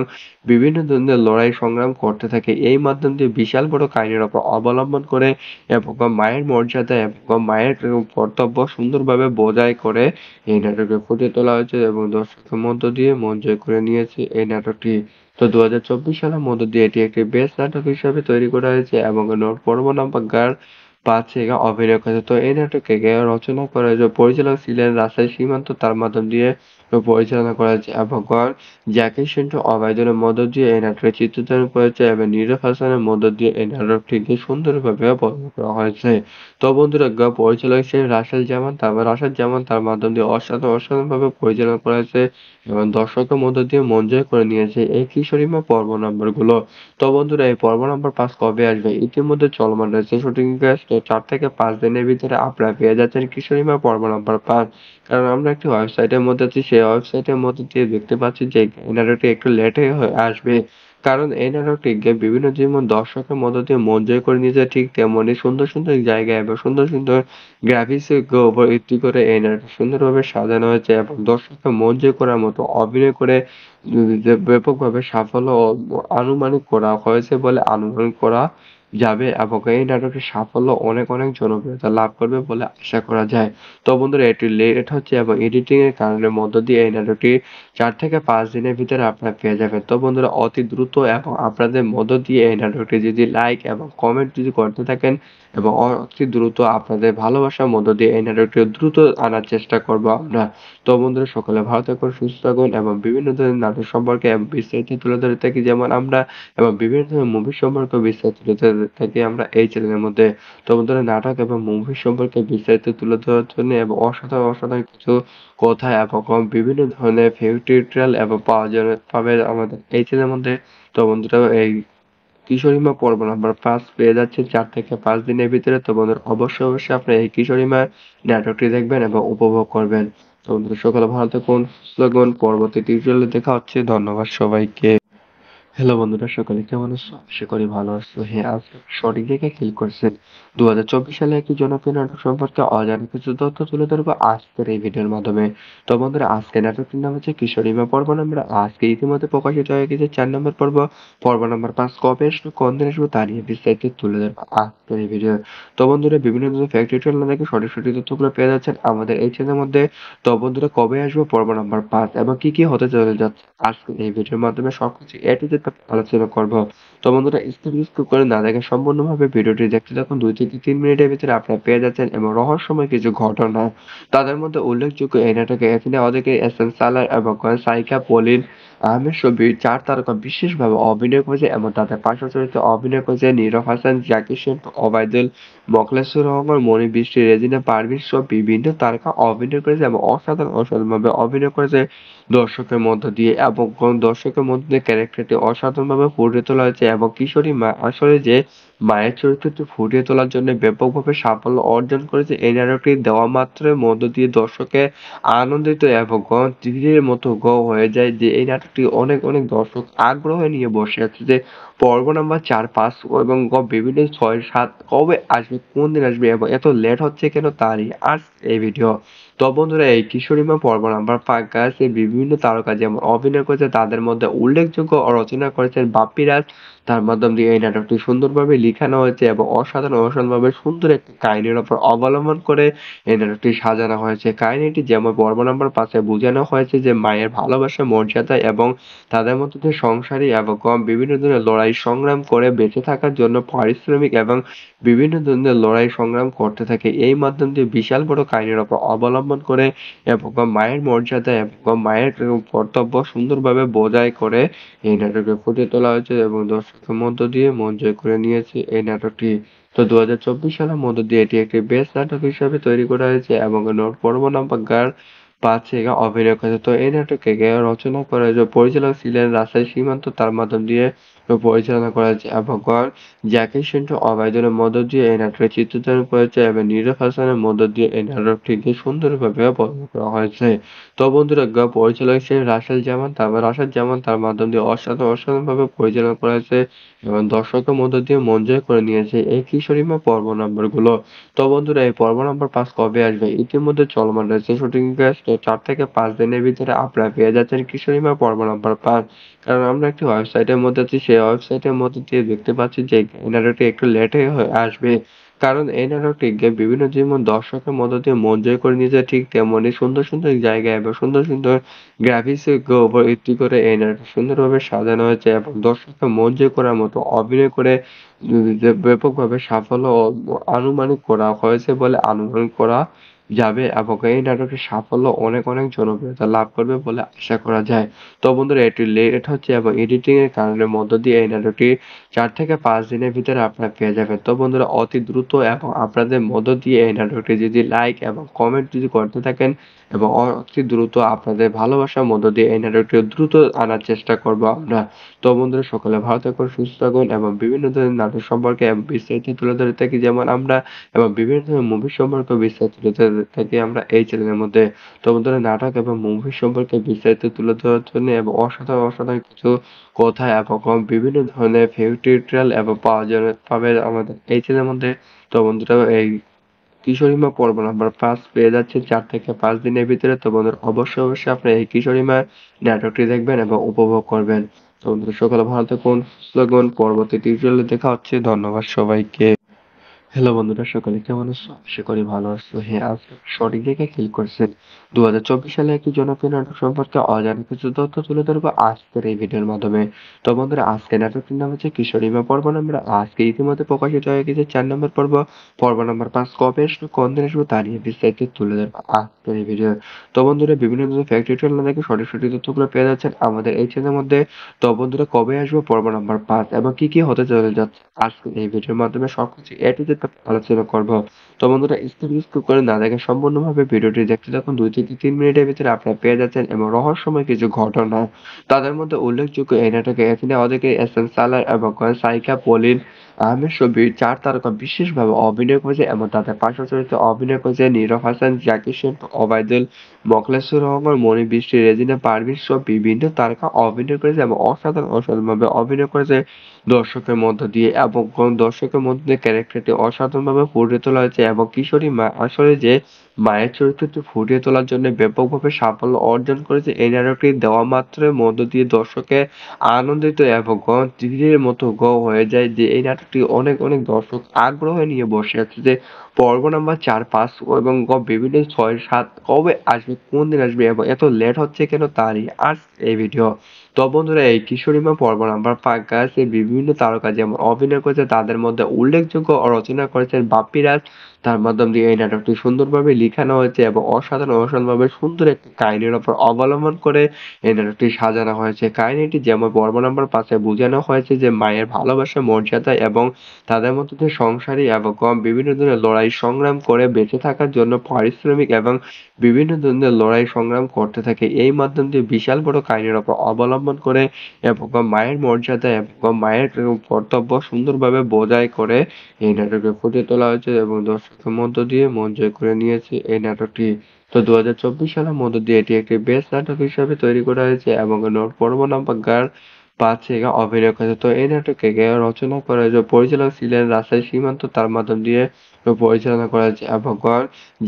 বিভিন্ন ধরনের লড়াই সংগ্রাম করতে থাকে। এই মাধ্যম দিয়ে বিশাল বড় কাহিনীর উপর অবলম্বন করে এবং মায়ের মর্যাদা এবং মায়ের কর্তব্য সুন্দরভাবে বজায় করে এই নাটকে ফুটিয়ে তোলা হয়েছে এবং দর্শকের মধ্য দিয়ে মন জয় করে নিয়েছে এই নাটকটি। তো ২০২৪ সালের মধ্য দিয়ে এটি একটি বেস্ট নাটক হিসেবে তৈরি করা হয়েছে এবং পর্ব নাম্বার পাঁচে অভিনয় করেছে। তো এই নাটকে রচনা করে যে পরিচালক ছিলেন রাজশাহী সীমান্ত, তার মাধ্যম দিয়ে পরিচালনা করেছে এবং জ্যাকি সিন্টু অভয়দের মধ্য দিয়ে এই নাটকের চিত্রধারণ করেছে এবং নীরব হাসানের মধ্য দিয়ে এই নাটকটিকে সুন্দরভাবে বর্ণনা করা হয়েছে। তো বন্ধুরা, পরিচালক হিসেবে রাশেদ জামান তার মাধ্যম দিয়ে অসাধারণভাবে পরিচালনা করেছে এবং দর্শকের মধ্য দিয়ে মন জয় করে নিয়েছে এই কিশোরীমা পর্ব নাম্বারগুলো। তো বন্ধুরা, এই পর্ব নাম্বার 5 কবে আসবে? ইতিমধ্যে চলমান রয়েছে শুটিং কাজ। তো 4 থেকে 5 দিনের ভিতরে আপনারা পেয়ে যাচ্ছেন কিশোরীমা পর্ব নাম্বার 5। কারণ আমরা একটি ওয়েবসাইটের মধ্যে আছি, সেই ওয়েবসাইটের মধ্যে দিয়ে দেখতে পাচ্ছি যে এই নাটকটি একটু লেটে আসবে। কারণ এই নাটকটি বিভিন্ন যেমন দর্শকের মধ্য দিয়ে মন জয় করে নিয়েছে, ঠিক তেমনি সুন্দর সুন্দর জায়গায় এবং সুন্দর সুন্দর গ্রাফিক্সের উপর ভিত্তি করে এই নাটকটি সুন্দরভাবে সাজানো হয়েছে এবং দর্শককে মন জয় করার মতো অভিনয় করে যে ব্যাপকভাবে সাফল্য আনুমানিক করা হয়েছে বলে অনুমান করা যাবে এবং এই নাটকের সাফল্য অনেক অনেক জনপ্রিয়তা লাভ করবে বলে আশা করা যায়। তো বন্ধুরা, এটি লেট হচ্ছে এবং এডিটিং এর কারণের মধ্য দিয়ে এই নাটকটি 4 থেকে 5 দিনের ভিতরে আপনারা পেয়ে যাবেন। তো বন্ধুরা, অতি দ্রুত এবং আপনাদের মধ্য দিয়ে এই নাটকটি যদি লাইক এবং কমেন্ট যদি করতে থাকেন এবং অতি দ্রুত আপনাদের ভালোবাসার মধ্য দিয়ে এই নাটকটি দ্রুত আনার চেষ্টা করব আমরা। তো বন্ধুরা, সকলে ভালো থাকুন, সুস্থ থাকুন এবং বিভিন্ন ধরনের নাটক সম্পর্কে বিস্তারিত তুলে ধরে থাকি যেমন আমরা, এবং বিভিন্ন ধরনের মুভি সম্পর্কে বিস্তারিত তুলে ধরে থাকি আমরা এই চ্যানেলের মধ্যে। তো বন্ধুরা, নাটক এবং মুভি সম্পর্কে বিস্তারিত তুলে ধরার জন্য এবং অসাধারণ অসাধারণ কিছু কথা এবং বিভিন্ন ধরনের টিউটোরিয়াল এবং পাবে আমাদের এই চ্যানেলের মধ্যে। তো বন্ধুরা, এই কিশোরীমা পর্ব নাম্বার 5 পেয়ে যাচ্ছে 4 থেকে 5 দিনের ভিতরে। তো বন্ধুরা, অবশ্যই অবশ্যই আপনারা এই কিশোরীমা নাটকটি দেখবেন এবং উপভোগ করবেন। তো বন্ধুরা, সকলে ভালো থাকুন, সুস্থ থাকুন। পরবর্তী টিউটোরিয়ালে দেখা হচ্ছে। ধন্যবাদ সবাইকে। হ্যালো বন্ধুরা, সকলে কেমন আছো? আশা করি ভালো আছো। হ্যাঁ, আপনি সঠিক জায়গায় ক্লিক করছেন। 2024 সালে একটি জনপ্রিয় নাটক সম্পর্কে অজানা কিছু তথ্য তুলে ধরবো আজকের এই ভিডিওর মাধ্যমে। তো বন্ধুরা, আজকের নাটকটির নাম হচ্ছে কিশোরীমা পর্ব নাম্বার। আজকে ইতিমধ্যে প্রকাশিত হয়ে গেছে 4 নম্বর পর্ব। পর্ব নাম্বার 5 কবে আসবে, কোন দিন আসবে তা নিয়ে বিস্তারিত তুলে ধরবো আজকের এই ভিডিও। তো বন্ধুরা, বিভিন্ন ধরনের ফ্যাক্ট টিউটোরিয়াল না দেখে সঠিক সঠিক তথ্যগুলো পেয়ে যাচ্ছেন আমাদের এই চ্যানেলের মধ্যে। তো বন্ধুরা, কবে আসবে পর্ব নাম্বার 5 এবং কি কি হতে চলে যাচ্ছে আজকে এই ভিডিওর মাধ্যমে সবকিছু এ টু জেড আলোচনা করব। তো বন্ধুরা, স্কিপ করে না দেখে সম্পূর্ণভাবে ভিডিওটি দেখতে থাকুন। 2 থেকে 3 মিনিটের ভিতরে আপনারা পেয়ে যাচ্ছেন এবং রহস্যময় কিছু ঘটনা। তাদের মধ্যে উল্লেখযোগ্য এই নাটকে এখানে অনেকে এসএন সালার এবং সাইকা পলিন আহমেদ ছবি 4 তারকা বিশেষভাবে অভিনয় করেছে এবং তাদের পার্শ্ব চরিত্রে অভিনয় করেছে নীরব হাসান, জাকির সেন্টু, ওবায়দুল, মোখলেসুর রহমান, মনি বৃষ্টি, রেজিনা পারভীন সহ বিভিন্ন তারকা অভিনয় করেছে এবং অসাধারণভাবে অভিনয় করেছে দর্শকের মধ্য দিয়ে এবং দর্শকের মধ্যে ক্যারেক্টারটি অসাধারণভাবে ফুটিয়ে তোলা হয়েছে এবং কিশোরী মা আসলে যে মায়ের চরিত্রটি ফুটিয়ে তোলার জন্য ব্যাপকভাবে সাফল্য অর্জন করেছে এই নাটকটি দেওয়া মাত্রের মধ্য দিয়ে দর্শকের আনন্দিত এবং তীরের মতো হয়ে যায় যে এই নাটকটি অনেক অনেক দর্শক আগ্রহ নিয়ে বসে আছে যে পর্ব নাম্বার 4, 5 এবং বিভিন্ন 6, 7 কবে আসবে, কোন দিন আসবে এবং এত লেট হচ্ছে কেন তারই আজ এই ভিডিও। তো বন্ধুরা, এই কিশোরীমা পর্ব নাম্বার 5 গাছে বিভিন্ন তারকা যেমন অভিনয় করেছে তাদের মধ্যে উল্লেখযোগ্য রচনা করেছেন বাপ্পি রাজ। তার মাধ্যম দিয়ে এই নাটকটি সুন্দরভাবে লিখানো হয়েছে এবং অসাধারণভাবে সুন্দর একটি কাহিনীর উপর অবলম্বন করে এই নাটকটি সাজানো হয়েছে। কাহিনীটি যেমন পর্ব নাম্বার 5 এ বোঝানো হয়েছে যে মায়ের ভালোবাসা, মর্যাদা এবং তাদের মধ্যে যে সংসারী এবং বিভিন্ন ধরনের লড়াই সংগ্রাম করে বেঁচে থাকার জন্য পারিশ্রমিক এবং বিভিন্ন ধরনের লড়াই সংগ্রাম করতে থাকে। এই মাধ্যম দিয়ে বিশাল বড় কাহিনীর উপর অবলম্বন করে এবং মায়ের মর্যাদা এবং মায়ের কর্তব্য সুন্দরভাবে বজায় করে এই নাটকে ফুটিয়ে তোলা হয়েছে এবং দর্শকের মধ্য দিয়ে মন জয় করে নিয়েছে এই নাটকটি। তো 2024 সালের মধ্য দিয়ে এটি একটি বেস্ট নাটক হিসেবে তৈরি করা হয়েছে এবং পর্ব নাম্বার 5 অভিনয় করেছে। তো এই নাটকে রচনা করে যে পরিচালক ছিলেন রাজশাহী সীমান্ত, তার মাধ্যম দিয়ে পরিচালনা করা হয়েছে এবং জ্যাকি সেন্টু অভয়দের মধ্য দিয়ে এই নাটকের চিত্রধারণ করেছে এবং নীরব হাসানের মধ্য দিয়ে এই নাটকটিকে সুন্দরভাবে বর্ণনা করা হয়েছে। তো বন্ধুরা, পরিচালক হিসেবে রাশেদ জামান তার মাধ্যম দিয়ে অসাধারণভাবে পরিচালনা করেছে এবং দর্শকের মধ্য দিয়ে মন জয় করে নিয়েছে এই কিশোরীমা পর্ব নাম্বারগুলো। তো বন্ধুরা, এই পর্ব নাম্বার 5 কবে আসবে? ইতিমধ্যে চলমান রয়েছে শুটিং কাজ। তো 4 থেকে 5 দিনের ভিতরে আপনারা পেয়ে যাচ্ছেন কিশোরীমা পর্ব নাম্বার 5। কারণ আমরা একটি ওয়েবসাইটের মধ্যে আছি, সেই ওয়েবসাইটের মধ্যে দিয়ে দেখতে পাচ্ছি যে এই নাটকটি একটু লেটে আসবে। কারণ এই নাটকটিকে বিভিন্ন যেমন দর্শকের মধ্য দিয়ে মন জয় করে নিয়েছে, ঠিক তেমনি সুন্দর, সুন্দর জায়গায় এবং সুন্দর, সুন্দর গ্রাফিক্স এর উপর ভিত্তি করে এই নাটকটি সুন্দরভাবে সাজানো হয়েছে এবং দর্শকের মন জয় করার মতো অভিনয় করে যে ব্যাপকভাবে সাফল্য আনুমানিক করা হয়েছে বলে অনুমান করা যাবে এবং এই নাটকের সাফল্য অনেক, অনেক জনপ্রিয়তা লাভ করবে বলে আশা করা যায়। তো বন্ধুরা, এটি লেট হচ্ছে এবং এডিটিং এর কারণের মধ্য দিয়ে এই নাটকটি ৪ থেকে ৫ দিনের ভিতরে আপনারা পেয়ে যাবেন। তো বন্ধুরা, অতি দ্রুত এবং আপনাদের মধ্য দিয়ে এই নাটকটি যদি লাইক এবং কমেন্ট যদি করতে থাকেন এবং অতি দ্রুত আপনাদের ভালোবাসার মধ্য দিয়ে এই নাটকটি দ্রুত আনার চেষ্টা করব আমরা। তো বন্ধুরা, সকলে ভালো থাকুন, সুস্থ থাকুন এবং বিভিন্ন ধরনের নাটক সম্পর্কে বিস্তারিত তুলে ধরে থাকি যেমন আমরা, এবং বিভিন্ন ধরনের মুভি সম্পর্কে বিস্তারিত তুলে ধরে থাকি আমরা এই চ্যানেলের মধ্যে। তো বন্ধুরা, নাটক এবং মুভি সম্পর্কে বিস্তারিত তুলে ধরার জন্য এবং অসাধারণ, অসাধারণ কিছু কথা এবং বিভিন্ন ধরনের টিউটোরিয়াল এবং পাবে আমাদের এই চ্যানেলের মধ্যে। তো বন্ধুরা, এই কিশোরীমা পর্ব নাম্বার ৫ পেয়ে যাচ্ছেন ৪ থেকে ৫ দিনের ভিতরে। তো বন্ধুরা, অবশ্যই, অবশ্যই আপনি এই কিশোরীমা নাটকটি দেখবেন এবং উপভোগ করবেন। তো বন্ধুরা, সকলে ভালো থাকুন, সুস্থ থাকুন। পরবর্তী টিউটোরিয়ালে দেখা হচ্ছে। ধন্যবাদ সবাইকে। হ্যালো বন্ধুরা, সকলে কেমন আছো? আশা করি ভালো আছো। হ্যাঁ, আপনি সঠিক জায়গায় ক্লিক করছেন। ২০২৪ সালে একটি জনপ্রিয় নাটক সম্পর্কে অজানা কিছু তথ্য তুলে ধরবো আজকের এই ভিডিওর মাধ্যমে। তো বন্ধুরা, আজকের নাটকটির নাম হচ্ছে কিশোরীমা পর্ব নাম্বার। আজকে ইতিমধ্যে প্রকাশিত হয়ে গেছে ৪ নম্বর পর্ব। পর্ব নাম্বার ৫ কবে আসবে, কোন দিন আসবে তা নিয়ে বিস্তারিত তুলে ধরবো আজকের এই ভিডিও। তো বন্ধুরা, বিভিন্ন ধরনের ফ্যাক্ট টিউটোরিয়াল না দেখে সঠিক সঠিক তথ্যগুলো পেয়ে যাচ্ছেন আমাদের এই চ্যানেলের মধ্যে। তো বন্ধুরা, কবে আসবে পর্ব নাম্বার ৫ এবং কি কি হতে চলে যাচ্ছে আজকে এই ভিডিওর মাধ্যমে সবকিছু এ টু জেড আলোচনা করব। তো বন্ধুরা, স্কিপ করে না দেখে সম্পূর্ণভাবে ভিডিওটি দেখতে থাকুন। ২ থেকে ৩ মিনিটের ভিতরে আপনারা পেয়ে যাচ্ছেন এবং রহস্যময় কিছু ঘটনা। তাদের মধ্যে উল্লেখযোগ্য এই নাটকে এখানে অনেকে এসএম সালার এবং সাইকা পলিন আহমেদ ছবির ৪ তারকা বিশেষভাবে অভিনয় করেছে এবং তাদের পার্শ্ব চরিত্রে অভিনয় করেছে নীরব হাসান, জাকির হোসেন, ওবায়দুল, মোখলেসুর রহমান, মনি বৃষ্টি, রেজিনা পারভীন সহ বিভিন্ন তারকা অভিনয় করেছে এবং অসাধারণ, অসাধারণভাবে অভিনয় করেছে দর্শকের মধ্য দিয়ে এবং দর্শকের মধ্যে ক্যারেক্টারটি অসাধারণভাবে ফুটিয়ে তোলা হয়েছে এবং কিশোরী মা আসলে যে মায়ের চরিত্রটি ফুটিয়ে তোলার জন্য ব্যাপকভাবে সাফল্য অর্জন করেছে এই নাটকটি দেওয়া মাত্রের মধ্য দিয়ে দর্শকের আনন্দিত এবং তীরের মতো হয়ে যায় যে এই নাটকটি অনেক, অনেক দর্শক আগ্রহ নিয়ে বসে আছে যে পর্ব নাম্বার ৪, ৫ এবং বিভিন্ন ৬, ৭ কবে আসবে, কোন দিন আসবে এবং এত লেট হচ্ছে কেন তারই আজ এই ভিডিও। তো বন্ধুরা, এই কিশোরীমা পর্ব নাম্বার ৫ এ বিভিন্ন তারকা যেমন অভিনয় করেছে তাদের মধ্যে উল্লেখযোগ্য রচনা করেছেন বাপ্পি রাজ। তার মাধ্যম দিয়ে এই নাটকটি সুন্দরভাবে লিখানো হয়েছে এবং অসাধারণ, অসাধারণভাবে সুন্দর একটি কাহিনীর উপর অবলম্বন করে এই নাটকটি সাজানো হয়েছে। কাহিনীটি যেমন পর্ব নাম্বার ৫ এ বোঝানো হয়েছে যে মায়ের ভালোবাসা, মর্যাদা এবং তাদের মধ্যে যে সংসারী এবং বিভিন্ন ধরনের লড়াই সংগ্রাম করে বেঁচে থাকার জন্য পারিশ্রমিক এবং বিভিন্ন ধরনের লড়াই সংগ্রাম করতে থাকে। এই মাধ্যম দিয়ে বিশাল বড় কাহিনীর উপর অবলম্বন করে এবং মায়ের মর্যাদা এবং মায়ের কর্তব্য সুন্দরভাবে বজায় করে এই নাটকে ফুটিয়ে তোলা হয়েছে এবং দর্শকের মধ্য দিয়ে মন জয় করে নিয়েছে এই নাটকটি। তো ২০২৪ সালের মধ্য দিয়ে এটি একটি বেস্ট নাটক হিসাবে তৈরি করা হয়েছে এবং পর্ব নাম্বার ৫ এ অভিনয় করেছে। তো এই নাটকে রচনা করে যে পরিচালক ছিলেন রাজশাহী সীমান্ত, তার মাধ্যম দিয়ে পরিচালনা করা হয়েছে এবং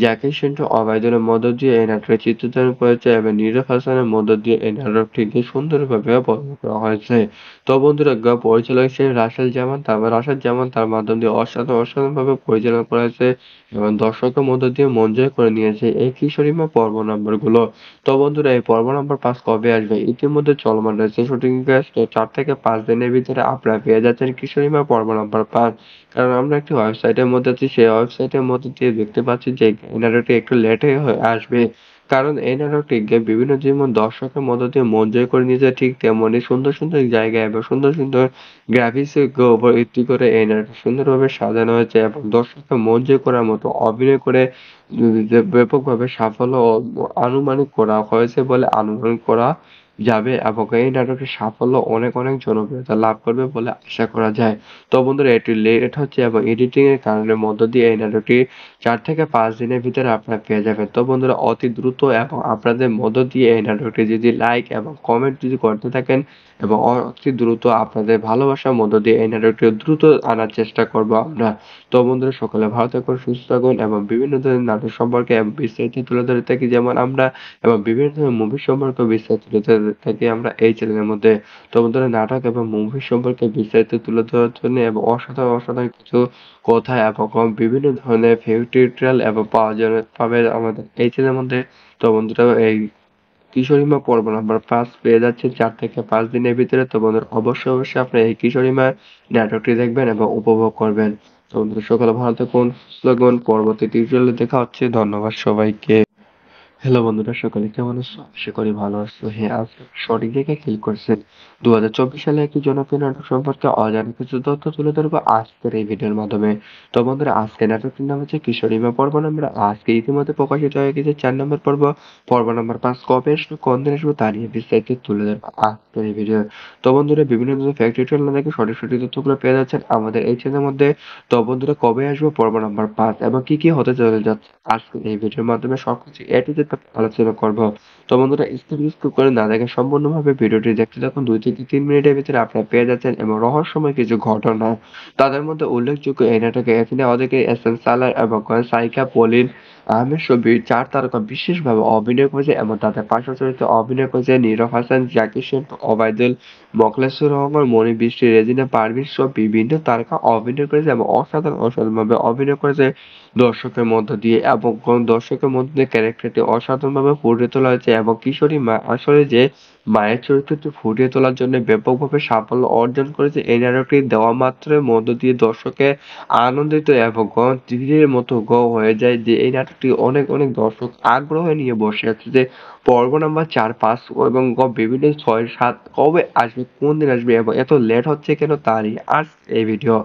জাকির হোসেন, ওবায়দুলের মধ্য দিয়ে এই নাটকের চিত্রধারণ করেছে এবং নীরব হাসানের মধ্য দিয়ে এই নাটকটিকে সুন্দরভাবে বর্ণনা করা হয়েছে। তো বন্ধুরা, পরিচালক হিসেবে রাশেদ জামান তার মাধ্যম দিয়ে অসাধারণভাবে পরিচালনা করা হয়েছে এবং দর্শকের মধ্য দিয়ে মন জয় করে নিয়েছে এই কিশোরীমা পর্ব নাম্বারগুলো। তো বন্ধুরা, এই পর্ব নাম্বার ৫ কবে আসবে? ইতিমধ্যে চলমান রয়েছে শুটিং কাজ। তো ৪ থেকে ৫ দিনের ভিতরে আপনারা পেয়ে যাচ্ছেন কিশোরীমা পর্ব নাম্বার ৫। কারণ আমরা একটি ওয়েবসাইটের মধ্যে আছি, সেই ওয়েবসাইটের মধ্যে দিয়ে দেখতে পাচ্ছি যে এই নাটকটি একটু লেটে আসবে। কারণ এই নাটকটিকে বিভিন্ন যেমন দর্শকের মধ্য দিয়ে মন জয় করে নিয়েছে, ঠিক তেমনি সুন্দর, সুন্দর জায়গায় এবং সুন্দর, সুন্দর গ্রাফিক্স এর উপর ভিত্তি করে এই নাটকটি সুন্দরভাবে সাজানো হয়েছে এবং দর্শকের মন জয় করার মতো অভিনয় করে যে ব্যাপকভাবে সাফল্য আনুমানিক করা হয়েছে বলে অনুমান করা যাবে এবং এই নাটকের সাফল্য অনেক, অনেক জনপ্রিয়তা লাভ করবে বলে আশা করা যায়। তো বন্ধুরা, এটি লেট হচ্ছে এবং এডিটিং এর কারণের মধ্য দিয়ে এই নাটকটি ৪ থেকে ৫ দিনের ভিতরে আপনারা পেয়ে যাবেন। তো বন্ধুরা, অতি দ্রুত এবং আপনাদের মধ্য দিয়ে এই নাটকটি যদি লাইক এবং কমেন্ট যদি করতে থাকেন এবং অতি দ্রুত আপনাদের ভালোবাসার মধ্য দিয়ে এই নাটকটি দ্রুত আনার চেষ্টা করব আমরা। তো বন্ধুরা, সকলে ভালো থাকুন, সুস্থ থাকুন এবং বিভিন্ন ধরনের নাটক সম্পর্কে বিস্তারিত তুলে ধরে থাকি যেমন আমরা, এবং বিভিন্ন ধরনের মুভি সম্পর্কে বিস্তারিত তুলে ধরে থাকি আমরা এই চ্যানেলের মধ্যে। তো বন্ধুরা, নাটক এবং মুভি সম্পর্কে বিস্তারিত তুলে ধরার জন্য এবং অসাধারণ কিছু কথা এবং বিভিন্ন ধরনের ভিডিও টিউটোরিয়াল এবং পাবেন আমাদের এই চ্যানেলের মধ্যে। তো বন্ধুরা, এই কিশোরীমা পর্ব নাম্বার 5 পেয়ে যাচ্ছেন 4 থেকে 5 দিনের ভিতরে। তো বন্ধুরা, অবশ্যই আপনি এই কিশোরীমা নাটকটি দেখবেন এবং উপভোগ করবেন। তো বন্ধুরা, সকলে ভালো থাকুন, সুস্থ থাকুন। পরবর্তী টিউটোরিয়ালে দেখা হচ্ছে। ধন্যবাদ সবাইকে। হ্যালো বন্ধুরা, সকলে কেমন আছো? আশা করি ভালো আছো। হ্যাঁ, আপনি সঠিক জায়গায় ক্লিক করছেন। 2024 সালে একটি জনপ্রিয় নাটক সম্পর্কে অজানা কিছু তথ্য তুলে ধরবো আজকের এই ভিডিওর মাধ্যমে। তো বন্ধুরা, আজকের নাটকটির নাম হচ্ছে কিশোরীমা পর্ব নাম্বার। আজকে ইতিমধ্যে প্রকাশিত হয়ে গেছে 4 নম্বর পর্ব। পর্ব নাম্বার 5 কবে আসবে, কোন দিন আসবে তা নিয়ে বিস্তারিত তুলে ধরবো আজকের এই ভিডিও। তো বন্ধুরা, বিভিন্ন ধরনের ফ্যাক্ট টিউটোরিয়াল না দেখে সঠিক তথ্যগুলো পেয়ে যাচ্ছেন আমাদের এই চ্যানেলের মধ্যে। তো বন্ধুরা, কবে আসবে পর্ব নাম্বার 5 এবং কি হতে চলে যাচ্ছে আজকে এই ভিডিওর মাধ্যমে সবকিছু এ টু জেড আলোচনা করব। তো বন্ধুরা, স্কিপ করে না দেখে সম্পূর্ণভাবে ভিডিওটি দেখতে থাকুন। 2 থেকে 3 মিনিটের ভিতরে আপনারা পেয়ে যাচ্ছেন এবং রহস্যময় কিছু ঘটনা। তাদের মধ্যে উল্লেখযোগ্য এই নাটকে এখানে অনেকে এসএন সালার এবং সাইকা পলিন আহমেদ ছবির 4 তারকা বিশেষভাবে অভিনয় করেছে এবং তাদের পার্শ্ব চরিত্রে অভিনয় করেছে নীরব হাসান, জাকির হোসেন, ওবায়দুল, মোখলেসুর রহমান, মনি বৃষ্টি, রেজিনা পারভীন সহ বিভিন্ন তারকা অভিনয় করেছে এবং অসাধারণভাবে অভিনয় করেছে দর্শকের মধ্য দিয়ে এবং দর্শকের মধ্যে ক্যারেক্টারটি অসাধারণভাবে ফুটিয়ে তোলা হয়েছে এবং কিশোরী মা আসলে যে মায়ের চরিত্রটি ফুটিয়ে তোলার জন্য ব্যাপকভাবে সাফল্য অর্জন করেছে। এই নাটকটি দেওয়া মাত্রের মধ্য দিয়ে দর্শকের আনন্দিত এবং তীরের মতো হয়ে যায় যে এই নাটকটি অনেক দর্শক আগ্রহ নিয়ে বসে আছে যে পর্ব নাম্বার 4, 5 এবং বিভিন্ন 6, 7 কবে আসবে, কোন দিন আসবে এবং এত লেট হচ্ছে কেন তারই আজ এই ভিডিও।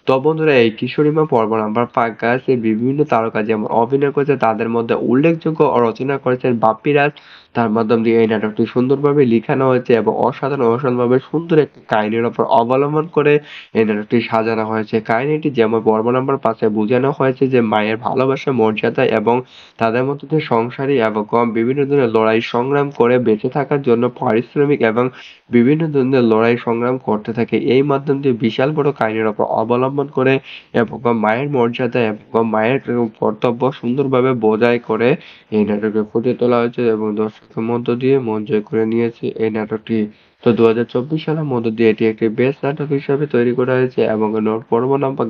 তো বন্ধুরা, এই কিশোরীমা পর্ব নাম্বার 5 গাছে বিভিন্ন তারকা যেমন অভিনয় করেছে তাদের মধ্যে উল্লেখযোগ্য রচনা করেছেন বাপ্পি রাজ। তার মাধ্যম দিয়ে এই নাটকটি সুন্দরভাবে লিখানো হয়েছে এবং অসাধারণভাবে সুন্দর একটি কাহিনীর উপর অবলম্বন করে এই নাটকটি সাজানো হয়েছে। কাহিনীটি যেমন পর্ব নাম্বার 5-এ বোঝানো হয়েছে যে মায়ের ভালোবাসা, মর্যাদা এবং তাদের মধ্যে যে সংসারী এবং বিভিন্ন ধরনের লড়াই সংগ্রাম করে বেঁচে থাকার জন্য পারিশ্রমিক এবং বিভিন্ন ধরনের লড়াই সংগ্রাম করতে থাকে। এই মাধ্যম দিয়ে বিশাল বড় কাহিনীর উপর অবলম্বন করে এবং মায়ের মর্যাদা এবং মায়ের কর্তব্য সুন্দরভাবে বজায় করে এই নাটকে ফুটিয়ে তোলা হয়েছে এবং দর্শকের মধ্য দিয়ে মন জয় করে নিয়েছে এই নাটকটি। তো 2024 সালের মধ্য দিয়ে এটি একটি বেস্ট নাটক হিসাবে তৈরি করা হয়েছে এবং পর্ব নাম্বার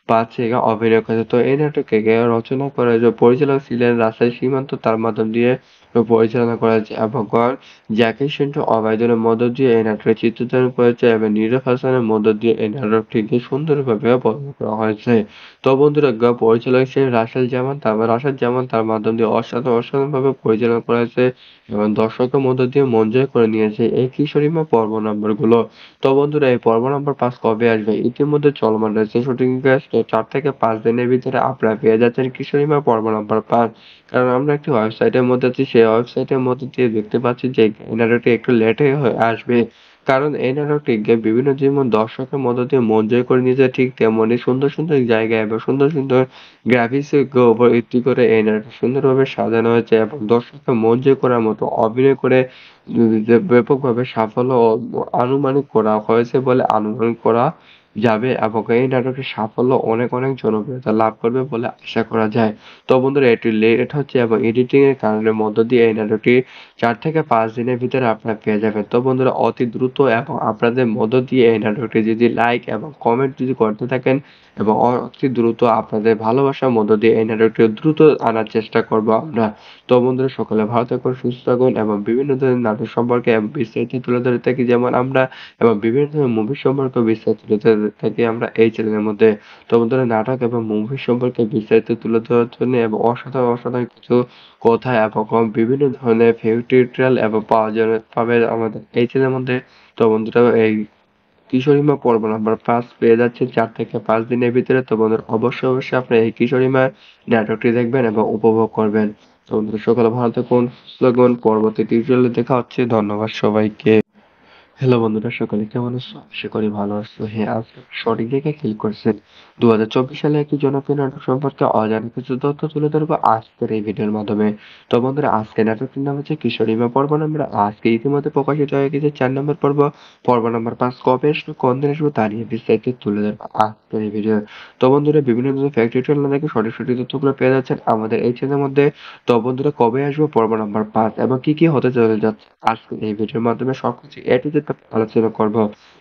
5 থেকে অভিনয় করেছে। তো এই নাটকে রচনা করে যে পরিচালক ছিলেন রাজশাহী সীমান্ত, তার মাধ্যম দিয়ে পরিচালনা করা হয়েছে এবং জাকির হোসেন ওবায়দুলের মধ্য দিয়ে এই নাটকের চিত্রধারণ করেছে এবং নীরব হাসানের মধ্য দিয়ে এই নাটকটিকে সুন্দরভাবে বর্ণনা করা হয়েছে। তো বন্ধুরা, পরিচালক হিসেবে রাশেদ জামান তার মাধ্যম দিয়ে অসাধারণভাবে পরিচালনা করা হয়েছে এবং দর্শকের মধ্য দিয়ে মন জয় করে নিয়েছে এই কিশোরীমা পর্ব নাম্বারগুলো। তো বন্ধুরা, এই পর্ব নাম্বার 5 কবে আসবে ইতিমধ্যে চলমান রয়েছে শুটিং কাজ। তো 4 থেকে 5 দিনের ভিতরে আপনারা পেয়ে যাচ্ছেন কিশোরীমা পর্ব নাম্বার 5। কারণ আমরা একটি ওয়েবসাইটের মধ্যে আছি, সেই ওয়েবসাইটের মধ্যে দিয়ে দেখতে পাচ্ছি যে এই নাটকটি একটু লেটে আসবে। কারণ এই নাটকটিকে বিভিন্ন যেমন দর্শকের মধ্য দিয়ে মন জয় করে নিয়েছে, ঠিক তেমনি সুন্দর জায়গায় এবং সুন্দর গ্রাফিক্সের উপর ভিত্তি করে এই নাটকটি সুন্দরভাবে সাজানো হয়েছে এবং দর্শককে মন জয় করার মতো অভিনয় করে যে ব্যাপকভাবে সাফল্য আনুমানিক করা হয়েছে বলে অনুমান করা যাবে এবং এই নাটকের সাফল্য অনেক জনপ্রিয়তা লাভ করবে বলে আশা করা যায়। তো বন্ধুরা, এটি লেট হচ্ছে এবং এডিটিং এর কারণে মধ্য দিয়ে এই নাটকটি 4 থেকে 5 দিনের ভিতরে আপনারা পেয়ে যাবেন। তো বন্ধুরা, অতি দ্রুত এবং আপনাদের মধ্য দিয়ে এই নাটকটি যদি লাইক এবং কমেন্ট যদি করতে থাকেন এবং অতি দ্রুত আপনাদের ভালোবাসার মধ্য দিয়ে এই নাটকটি দ্রুত আনার চেষ্টা করব আমরা। তো বন্ধুরা, সকলে ভালো থাকুন, সুস্থ থাকুন এবং বিভিন্ন ধরনের নাটক সম্পর্কে বিস্তারিত তুলে ধরে থাকি যেমন আমরা এবং বিভিন্ন ধরনের মুভি সম্পর্কে বিস্তারিত তুলে ধরে থাকি আমরা এই চ্যানেলের মধ্যে। তো বন্ধুরা, নাটক এবং মুভি সম্পর্কে বিস্তারিত তুলে ধরার জন্য এবং অসাধারণ কিছু কথা এবং বিভিন্ন ধরনের ভিডিও টিউটোরিয়াল এবং পাবেন আমাদের এই চ্যানেলের মধ্যে। তো বন্ধুরা, এই কিশোরীমা পর্ব নাম্বার 5 পেয়ে যাচ্ছেন 4 থেকে 5 দিনের ভিতরে। তো বন্ধুরা, অবশ্যই আপনি এই কিশোরীমা নাটকটি দেখবেন এবং উপভোগ করবেন। তো বন্ধুরা, সকলে ভালো থাকুন, সুস্থ থাকুন। পরবর্তী টিউটোরিয়ালে দেখা হচ্ছে। ধন্যবাদ সবাইকে। হ্যালো বন্ধুরা, সকলে কেমন আছো? আশা করি ভালো আছো। হ্যাঁ, আপনি সঠিক জায়গায় ক্লিক করছেন। 2024 সালে একটি জনপ্রিয় নাটক সম্পর্কে অজানা কিছু তথ্য তুলে ধরবো আজকের এই ভিডিওর মাধ্যমে। তো বন্ধুরা, আজকের নাটকটির নাম হচ্ছে কিশোরীমা পর্ব নম্বর। আজকে ইতিমধ্যে প্রকাশিত হয়ে গেছে 4 নম্বর পর্ব। পর্ব নম্বর 5 কবে আসবে, কোন দিন আসবে তা নিয়ে বিস্তারিত তুলে ধরবো আজকের এই ভিডিও। তো বন্ধুরা, বিভিন্ন ধরনের ফ্যাক্ট ডিটেইল না দেখে সঠিক সঠিক তথ্যগুলো পেয়ে যাচ্ছেন আমাদের এই চ্যানেলের মধ্যে। তো বন্ধুরা, কবে আসবে পর্ব নম্বর 5 এবং কি কি হতে চলে যাচ্ছে আজকে এই ভিডিওর মাধ্যমে সবকিছু এ টু জেড আলোচনা করব।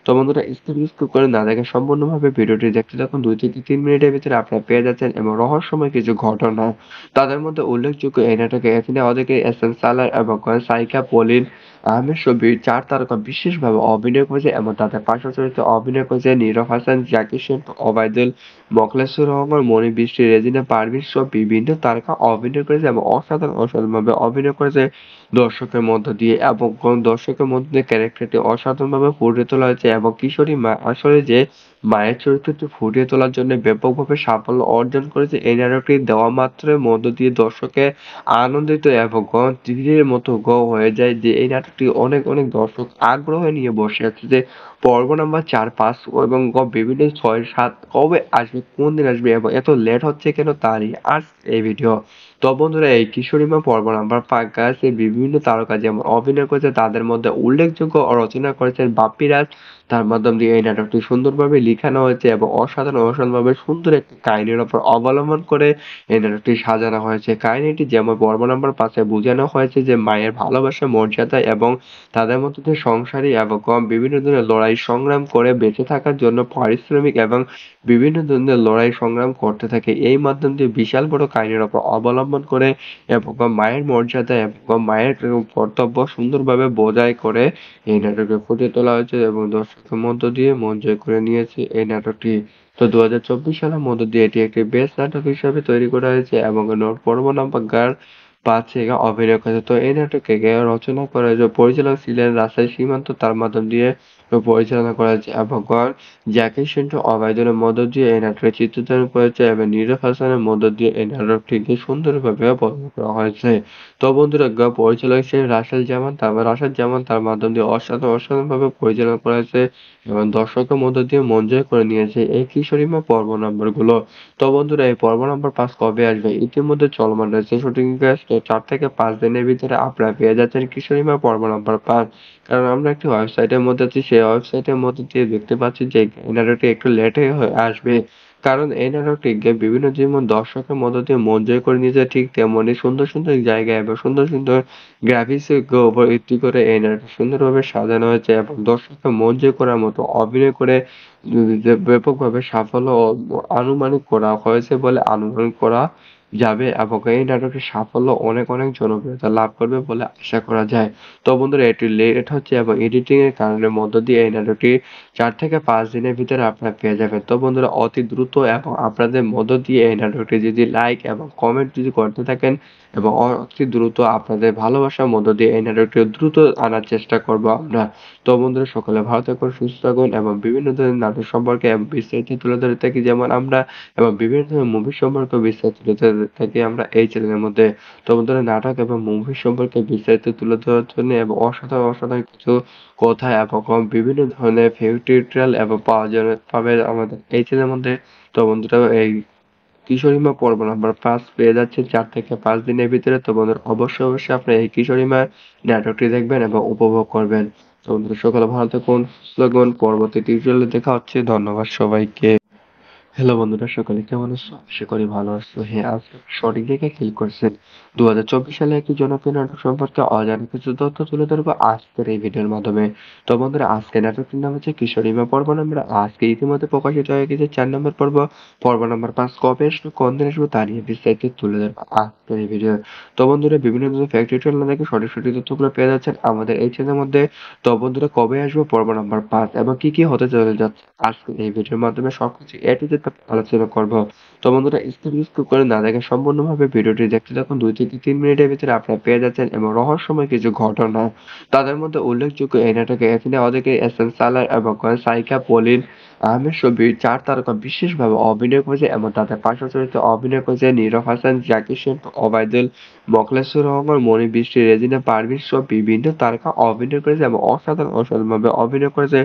তো বন্ধুরা, স্কিপ করে না দেখে সম্পূর্ণভাবে ভিডিওটি দেখতে থাকুন। 2 থেকে 3 মিনিটের ভিতরে আপনারা পেয়ে যাচ্ছেন এবং রহস্যময় কিছু ঘটনা। তাদের মধ্যে উল্লেখযোগ্য এই নাটকে এথিনা ওদেরকে এসএন সালার এবং সাইকা পলিন আহমেদ ছবি 4 তারকা বিশেষভাবে অভিনয় করেছে এবং তাদের পার্শ্ব চরিত্রে অভিনয় করেছে নীরব হাসান, জাকির হোসেন, ওবায়দুল, মোখলেসুর রহমান, মনি বৃষ্টি, রেজিনা পারভীন সহ বিভিন্ন তারকা অভিনয় করেছে এবং অসাধারণভাবে অভিনয় করেছে দর্শকের মধ্য দিয়ে, এবং কোন দর্শকের মধ্যে ক্যারেক্টারটি অসাধারণভাবে ফুটিয়ে তোলা হয়েছে এবং কিশোরী মা আসলে যে মায়ের চরিত্রটি ফুটিয়ে তোলার জন্য ব্যাপকভাবে সাফল্য অর্জন করেছে। এই নাটকটি দেওয়া মাত্রের মধ্য দিয়ে দর্শকে আনন্দিত এবং তীরের মতো হয়ে যায় যে এই নাটকটি অনেক অনেক দর্শক আগ্রহ নিয়ে বসে আছে যে পর্ব নাম্বার 4, 5 এবং বিভিন্ন 6, 7 কবে আসবে, কোন দিন আসবে এবং এত লেট হচ্ছে কেন, তারই আজ এই ভিডিও। তো বন্ধুরা, এই কিশোরীমা পর্ব নাম্বার 5 গাছে বিভিন্ন তারকা যেমন অভিনয় করেছে তাদের মধ্যে উল্লেখযোগ্য রচনা করেছেন বাপ্পি রাজ। তার মাধ্যম দিয়ে এই নাটকটি সুন্দরভাবে লিখানো হয়েছে এবং অসাধারণভাবে সুন্দর একটি কাহিনীর উপর অবলম্বন করে এই নাটকটি সাজানো হয়েছে। কাহিনীটি যেমন পর্ব নাম্বার 5 বোঝানো হয়েছে যে মায়ের ভালোবাসা, মর্যাদা এবং তাদের মধ্যে যে সংসারী এবং বিভিন্ন ধরনের লড়াই সংগ্রাম করে বেঁচে থাকার জন্য পারিশ্রমিক এবং বিভিন্ন ধরনের লড়াই সংগ্রাম করতে থাকে। এই মাধ্যম দিয়ে বিশাল বড় কাহিনীর উপর অবলম্বন করে এবং মায়ের মর্যাদা এবং মায়ের কর্তব্য সুন্দরভাবে বজায় করে এই নাটকে ফুটিয়ে তোলা হয়েছে এবং দর্শকের মধ্য দিয়ে মন জয় করে নিয়েছে এই নাটকটি। তো 2024 সালের মধ্য দিয়ে এটি একটি বেস্ট নাটক হিসেবে তৈরি করা হয়েছে এবং পর্ব নাম্বার 5 অভিনয় করেছে। তো এই নাটকে রচনা করে যে পরিচালক ছিলেন রাজশাহী সীমান্ত, তার মাধ্যম দিয়ে পরিচালনা করা হয়েছে এবং জ্যাকি সেন্টু অবায়দুলের মধ্য দিয়ে এই নাটকের চিত্রধারণ করেছে এবং নীরব হাসানের মধ্য দিয়ে এই নাটকটিকে সুন্দরভাবে বর্ণনা করা হয়েছে। তো বন্ধুরা, পরিচালক হিসেবে রাশেদ জামান তার মাধ্যম দিয়ে অসাধারণভাবে পরিচালনা করা হয়েছে এবং দর্শকের মধ্য দিয়ে মন জয় করে নিয়েছে এই কিশোরীমা পর্ব নাম্বার গুলো। তো বন্ধুরা, এই পর্ব নাম্বার 5 কবে আসবে? ইতিমধ্যে চলমান রয়েছে শুটিং কাজ। তো 4 থেকে 5 দিনের ভিতরে আপনারা পেয়ে যাচ্ছেন কিশোরীমা পর্ব নাম্বার 5। কারণ আমরা একটি ওয়েবসাইটের মধ্যে আছি, সেই ওয়েবসাইটের মধ্যে দিয়ে দেখতে পাচ্ছি যে এই নাটকটি একটু লেটে আসবে। কারণ এই নাটকটিকে বিভিন্ন যেমন দর্শকের মধ্য দিয়ে মন জয় করে নিয়েছে, ঠিক তেমনি সুন্দর সুন্দর জায়গায় এবং সুন্দর সুন্দর গ্রাফিক্স এর উপর ভিত্তি করে এই নাটকটি সুন্দরভাবে সাজানো হয়েছে এবং দর্শকের মন জয় করার মতো অভিনয় করে যে ব্যাপকভাবে সাফল্য আনুমানিক করা হয়েছে বলে অনুমান করা যাবে এবং এই নাটকের সাফল্য অনেক অনেক জনপ্রিয়তা লাভ করবে বলে আশা করা যায়। তো বন্ধুরা, এটি লেট হচ্ছে এবং এডিটিং এর কারণের মধ্য দিয়ে এই নাটকটি 4 থেকে 5 দিনের ভিতরে আপনারা পেয়ে যাবেন। তো বন্ধুরা, অতি দ্রুত এবং আপনাদের মধ্য দিয়ে এই নাটকটি যদি লাইক এবং কমেন্ট যদি করতে থাকেন এবং অতি দ্রুত আপনাদের ভালোবাসার মধ্য দিয়ে এই নাটকটি দ্রুত আনার চেষ্টা করব আমরা। তো বন্ধুরা, সকলে ভালো থাকুন, সুস্থ থাকুন এবং বিভিন্ন ধরনের নাটক সম্পর্কে এবং বিস্তারিত তুলে ধরে থাকি যেমন আমরা, এবং বিভিন্ন ধরনের মুভি সম্পর্কে বিস্তারিত তুলে ধরে থাকি আমরা এই চ্যানেলের মধ্যে। তো বন্ধুরা, নাটক এবং মুভি সম্পর্কে বিস্তারিত তুলে ধরার জন্য এবং অসাধারণ কিছু কথা এবং বিভিন্ন ধরনের টিউটোরিয়াল এবং পাবে আমাদের এই চ্যানেলের মধ্যে। তো বন্ধুরা, এই কিশোরীমা পর্ব নাম্বার 5 পেয়ে যাচ্ছেন 4 থেকে 5 দিনের ভিতরে। তো বন্ধুরা, অবশ্যই আপনি এই কিশোরীমা নাটকটি দেখবেন এবং উপভোগ করবেন। তো বন্ধুরা, সকলে ভালো থাকুন, সুস্থ থাকুন। পরবর্তী টিউটোরিয়ালে দেখা হচ্ছে। ধন্যবাদ সবাইকে। হ্যালো বন্ধুরা, সকলে কেমন আছো? আশা করি ভালো আছো। হ্যাঁ, আপনি সঠিক জায়গায় ক্লিক করছেন। 2024 সালে একটি জনপ্রিয় নাটক সম্পর্কে অজানা কিছু তথ্য তুলে ধরবো আজকের এই ভিডিওর মাধ্যমে। তো বন্ধুরা, আজকের নাটকটির নাম হচ্ছে কিশোরীমা পর্ব নম্বর। আজকে ইতিমধ্যে প্রকাশিত হয়ে গেছে 4 নম্বর পর্ব। পর্ব নাম্বার 5 কবে আসবে, কোন দিন আসবে তা নিয়ে বিস্তারিত তুলে ধরবো আজকের এই ভিডিও। তো বন্ধুরা, বিভিন্ন ধরনের ফ্যাক্ট ডিটেইল না দেখে সঠিক সঠিক তথ্যগুলো পেয়ে যাচ্ছেন আমাদের এই চ্যানেলের মধ্যে। তো বন্ধুরা, কবে আসবে পর্ব নাম্বার 5 এবং কি কি হতে চলে যাচ্ছে আজকে এই ভিডিওর মাধ্যমে সবকিছু এ টু জেড আলোচনা করব। তো বন্ধুরা স্কিপ করে না দেখে সম্পূর্ণভাবে ভিডিওটি দেখতে থাকুন। 2 থেকে 3 মিনিটের ভিতরে আপনারা পেয়ে যাচ্ছেন এবং রহস্যময় কিছু ঘটনা। তাদের মধ্যে উল্লেখযোগ্য এই নাটকে এখানে অনেকে এসএন সালার এবং সাইকা পলিন আহমেদ শফিক 4 তারকা বিশেষভাবে অভিনয় করেছে এবং তাদের পার্শ্ব চরিত্রে অভিনয় করেছে নীরব হাসান, জাকির হোসেন, ওবায়দুল, মোখলেসুর রহমান, মনি বৃষ্টি, রেজিনা পারভীন সহ বিভিন্ন তারকা অভিনয় করেছে এবং অসাধারণভাবে অভিনয় করেছে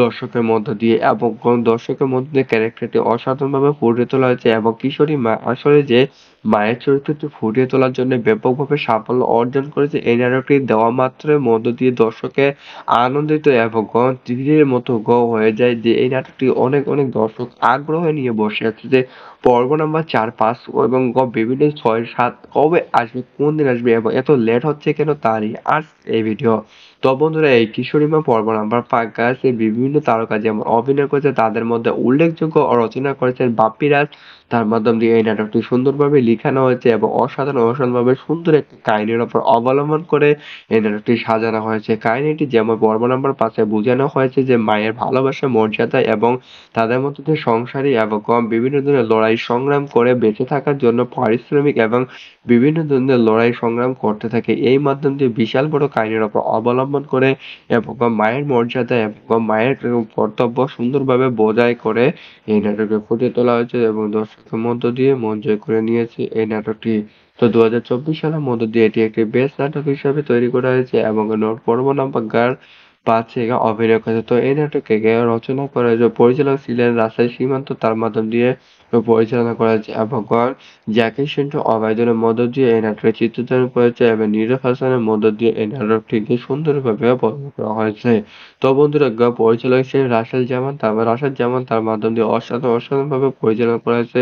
দর্শকের মধ্য দিয়ে এবং দর্শকের মধ্য দিয়ে ক্যারেক্টারটি অসাধারণভাবে ফুটিয়ে তোলা হয়েছে এবং কিশোরী মা আসলে যে মায়ের চরিত্রটি ফুটিয়ে তোলার জন্য ব্যাপকভাবে সাফল্য অর্জন করেছে এই নাটকটি দেওয়া মাত্রের মধ্য দিয়ে দর্শকের আনন্দিত এবং তীরের মতো হয়ে যায় যে এই নাটকটি অনেক অনেক দর্শক আগ্রহ নিয়ে বসে আছে যে পর্ব নাম্বার 4, 5 এবং বিভিন্ন 6, 7 কবে আসবে, কোন দিন আসবে এবং এত লেট হচ্ছে কেন তারই আজ এই ভিডিও। তো বন্ধুরা এই কিশোরীমা পর্ব নাম্বার 5 গাছে বিভিন্ন তারকা যেমন অভিনয় করেছে তাদের মধ্যে উল্লেখযোগ্য রচনা করেছেন বাপ্পি রাজ। তার মাধ্যম দিয়ে এই নাটকটি সুন্দরভাবে লিখানো হয়েছে এবং অসাধারণভাবে সুন্দর একটি কাহিনীর উপর অবলম্বন করে এই নাটকটি সাজানো হয়েছে। কাহিনীটি যেমন পর্ব নাম্বার 5 বোঝানো হয়েছে যে মায়ের ভালোবাসা, মর্যাদা এবং তাদের মধ্যে যে সংসারী এবং বিভিন্ন ধরনের লড়াই সংগ্রাম করে বেঁচে থাকার জন্য পারিশ্রমিক এবং বিভিন্ন ধরনের লড়াই সংগ্রাম করতে থাকে। এই মাধ্যম দিয়ে বিশাল বড় কাহিনীর উপর অবলম্বন করে এবং মায়ের মর্যাদা এবং মায়ের কর্তব্য সুন্দরভাবে বজায় করে এই নাটকে ফুটিয়ে তোলা হয়েছে এবং দর্শকের মধ্য দিয়ে মন জয় করে নিয়েছে এই নাটকটি। তো 2024 সালের মধ্য দিয়ে এটি একটি বেস্ট নাটক হিসেবে তৈরি করা হয়েছে এবং পর্ব নাম্বার গার 5 অভিনয় করেছে। তো এই নাটকে রচনা করে যে পরিচালক ছিলেন রাজশাহী সীমান্ত, তার মাধ্যম দিয়ে পরিচালনা করা হয়েছে এবং জাকির হোসেন ওবায়দুলের মধ্য দিয়ে এই নাটকের চিত্রধারণ করেছে এবং নীরব হাসানের মধ্য দিয়ে এই নাটকটিকে সুন্দরভাবে বর্ণনা করা হয়েছে। তো বন্ধুরা পরিচালক হিসেবে রাশেদ জামান তার মাধ্যম দিয়ে অসাধারণভাবে পরিচালনা করা হয়েছে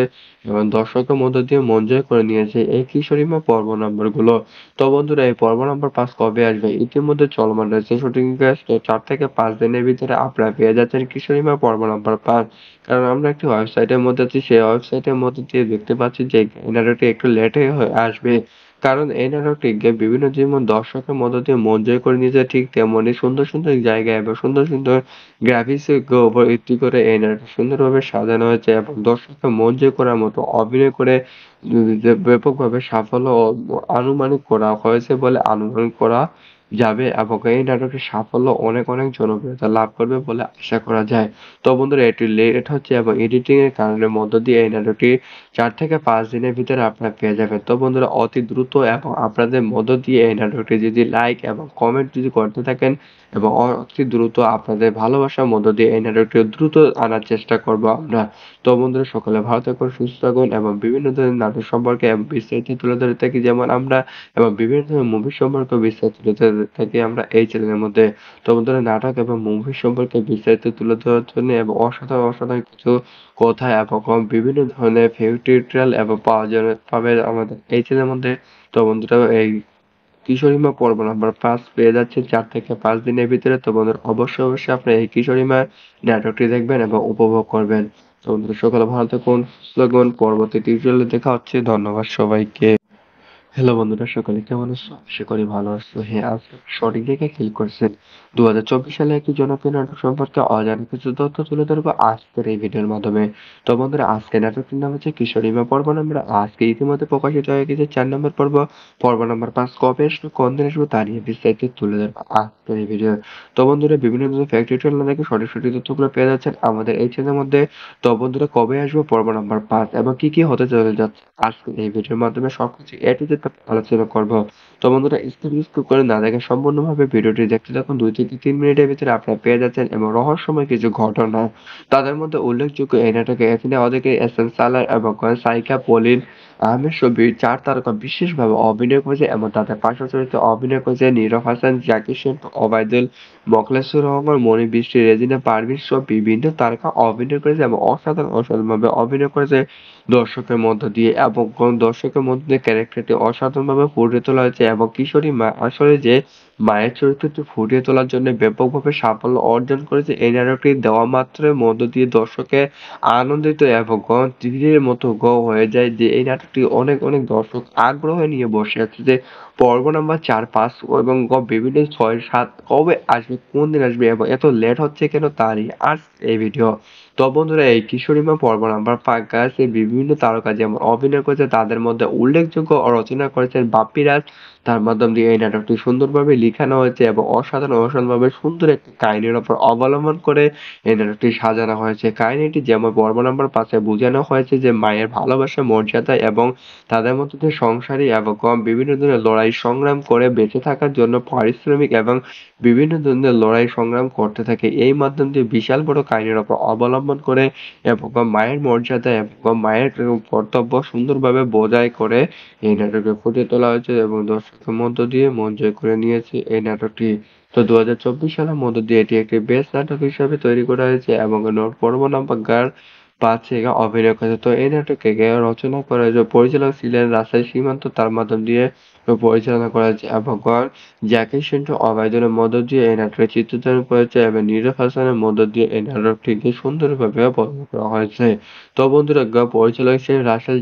এবং দর্শকের মধ্য দিয়ে মন জয় করে নিয়েছে এই কিশোরীমা পর্ব নম্বর গুলো। তো বন্ধুরা এই পর্ব নাম্বার 5 কবে আসবে? ইতিমধ্যে চলমান রয়েছে শুটিং কাজ। তো 4 থেকে 5 দিনের ভিতরে আপনারা পেয়ে যাচ্ছেন কিশোরীমা পর্ব নাম্বার 5। কারণ আমরা একটি ওয়েবসাইটের মধ্যে আছি, সেই ওয়েবসাইটের মধ্যে দিয়ে দেখতে পাচ্ছি যে এই নাটকটি একটু লেটে আসবে। কারণ এই নাটকটিকে বিভিন্ন যেমন দর্শকের মধ্য দিয়ে মন জয় করে নিয়েছে ঠিক তেমনি সুন্দর সুন্দর জায়গায় এবং সুন্দর সুন্দর গ্রাফিক্স এর উপর ভিত্তি করে এই নাটকটি সুন্দরভাবে সাজানো হয়েছে এবং দর্শকের মন জয় করার মতো অভিনয় করে যে ব্যাপকভাবে সাফল্য আনুমানিক করা হয়েছে বলে অনুমান করা যাবে এবং এই নাটকের সাফল্য অনেক অনেক জনপ্রিয়তা লাভ করবে বলে আশা করা যায়। তো বন্ধুরা এটি লেট হচ্ছে এবং এডিটিং এর কারণের মধ্য দিয়ে এই নাটকটি 4 থেকে 5 দিনের ভিতরে আপনারা পেয়ে যাবেন। তো বন্ধুরা অতি দ্রুত এবং আপনাদের মধ্য দিয়ে এই নাটকটি যদি লাইক এবং কমেন্ট যদি করতে থাকেন এবং অতি দ্রুত আপনাদের ভালোবাসার মধ্য দিয়ে এই নাটকটি দ্রুত আনার চেষ্টা করব আমরা। তো বন্ধুরা সকলে ভালো থাকুন, সুস্থ থাকুন এবং বিভিন্ন ধরনের নাটক সম্পর্কে এবং বিস্তারিত তুলে ধরে থাকি যেমন আমরা এবং বিভিন্ন ধরনের মুভি সম্পর্কে বিস্তারিত তুলে ধরে থাকি আমরা এই চ্যানেলের মধ্যে। তো বন্ধুরা নাটক এবং মুভি সম্পর্কে বিস্তারিত তুলে ধরার জন্য এবং অসাধারণ কিছু কথা এবং বিভিন্ন ধরনের টিউটোরিয়াল এবং পাবে আমাদের এই চ্যানেলের মধ্যে। তো বন্ধুরা এই কিশোরীমা পর্ব নাম্বার 5 পেয়ে যাচ্ছে 4 থেকে 5 দিনের ভিতরে। তো বন্ধুরা অবশ্যই আপনি এই কিশোরীমা নাটকটি দেখবেন এবং উপভোগ করবেন। তো বন্ধুরা সকলে ভালো থাকুন, সুস্থ থাকুন, পরবর্তী টিউটোরিয়ালে দেখা হচ্ছে। ধন্যবাদ সবাইকে। হ্যালো বন্ধুরা, সকলে কেমন আছো? আশা করি ভালো আছো। হ্যাঁ, আজকে সঠিক জায়গায় ক্লিক করছেন। 2024 সালে একটি জনপ্রিয় নাটক সম্পর্কে অজানা কিছু তথ্য তুলে ধরবো আজকের এই ভিডিওর মাধ্যমে। তো বন্ধুরা আজকের নাটকটির নাম হচ্ছে কিশোরীমা পর্ব নাম্বার। আজকে ইতিমধ্যে প্রকাশিত হয়ে গেছে 4 নম্বর পর্ব। পর্ব নাম্বার 5 কবে আসবে, কোন দিন আসবে তা নিয়ে বিস্তারিত তুলে ধরবো আজকের এই ভিডিও। তো বন্ধুরা বিভিন্ন ধরনের ফ্যাক্ট টিউটোরিয়াল না দেখে সঠিক তথ্যগুলো পেয়ে যাচ্ছেন আমাদের এই চ্যানেলের মধ্যে। তো বন্ধুরা কবে আসবে পর্ব নাম্বার 5 এবং কি কি হতে চলে যাচ্ছে আজকের এই ভিডিওর মাধ্যমে সবকিছু এ টু জেড আলোচনা করব। তো বন্ধুরা স্কিপ করে না দেখে সম্পূর্ণভাবে ভিডিওটি দেখতে থাকুন। 2 থেকে 3 মিনিটের ভিতরে আপনারা পেয়ে যাচ্ছেন এবং রহস্যময় কিছু ঘটনা। তাদের মধ্যে উল্লেখযোগ্য এই নাটকে এখানে অনেকে এসএন সালার এবং সাইকা পলিন আহমেদ শফিক 4 তারকা বিশেষভাবে অভিনয় করেছে এবং তাদের পার্শ্ব চরিত্রে অভিনয় করেছে নীরব হাসান, জাকির হোসেন, ওবায়দুল, মোখলেসুর রহমান, মনি বৃষ্টি, রেজিনা পারভীন সহ বিভিন্ন তারকা অভিনয় করেছে এবং অসাধারণভাবে অভিনয় করেছে দর্শকের মধ্য দিয়ে এবং দর্শকের মধ্যে ক্যারেক্টারটি অসাধারণভাবে ফুটিয়ে তোলা হয়েছে এবং কিশোরী মা আসলে যে মায়ের চরিত্রটি ফুটিয়ে তোলার জন্য ব্যাপকভাবে সাফল্য অর্জন করেছে। এই নাটকটি দেওয়া মাত্রই মধ্য দিয়ে দর্শকে আনন্দিত এবং তীরের মতো হয়ে যায় যে এই নাটকটি অনেক অনেক দর্শক আগ্রহ নিয়ে বসে আছে যে পর্ব নাম্বার 4, 5 এবং বিভিন্ন 6, 7 কবে আসবে, কোন দিন আসবে এবং এত লেট হচ্ছে কেন তারই আজ এই ভিডিও। তো বন্ধুরা, এই কিশোরীমা পর্ব নাম্বার 5 গাছে বিভিন্ন তারকা যেমন অভিনয় করেছে, তাদের মধ্যে উল্লেখযোগ্য রচনা করেছেন বাপ্পি রাজ। তার মাধ্যম দিয়ে এই নাটকটি সুন্দরভাবে লিখানো হয়েছে এবং অসাধারণভাবে সুন্দর একটি কাহিনীর উপর অবলম্বন করে এই নাটকটি সাজানো হয়েছে। কাহিনীটি যেমন পর্ব নাম্বার 5-এ বোঝানো হয়েছে যে মায়ের ভালোবাসা, মর্যাদা এবং তাদের মধ্যে যে সংসারী এবং বিভিন্ন ধরনের লড়াই সংগ্রাম করে বেঁচে থাকার জন্য পারিশ্রমিক এবং বিভিন্ন ধরনের লড়াই সংগ্রাম করতে থাকে। এই মাধ্যম দিয়ে বিশাল বড় কাহিনীর উপর অবলম্বন করে এবং মায়ের মর্যাদা এবং মায়ের কর্তব্য সুন্দরভাবে বজায় করে এই নাটকে ফুটিয়ে তোলা হয়েছে এবং দর্শকের মধ্য দিয়ে মন জয় করে নিয়েছে এই নাটকটি। তো 2024 সালের মধ্য দিয়ে এটি একটি বেস্ট নাটক হিসেবে তৈরি করা হয়েছে এবং পর্ব নাম্বার 5-এ অভিনয় করেছে। তো এই নাটকে রচনা করে যে পরিচালক ছিলেন রাজশাহী সীমান্ত, তার মাধ্যম দিয়ে পরিচালনা করা হয়েছে এবং জ্যাকি সিন্টু অভয়দের মধ্য দিয়ে এই নাটকের চিত্রধারণ করেছে এবং নীরব হাসানের মধ্য দিয়ে এই নাটকটিকে সুন্দরভাবে বর্ণনা করা হয়েছে। তো বন্ধুরা, পরিচালক হিসেবে রাশেদ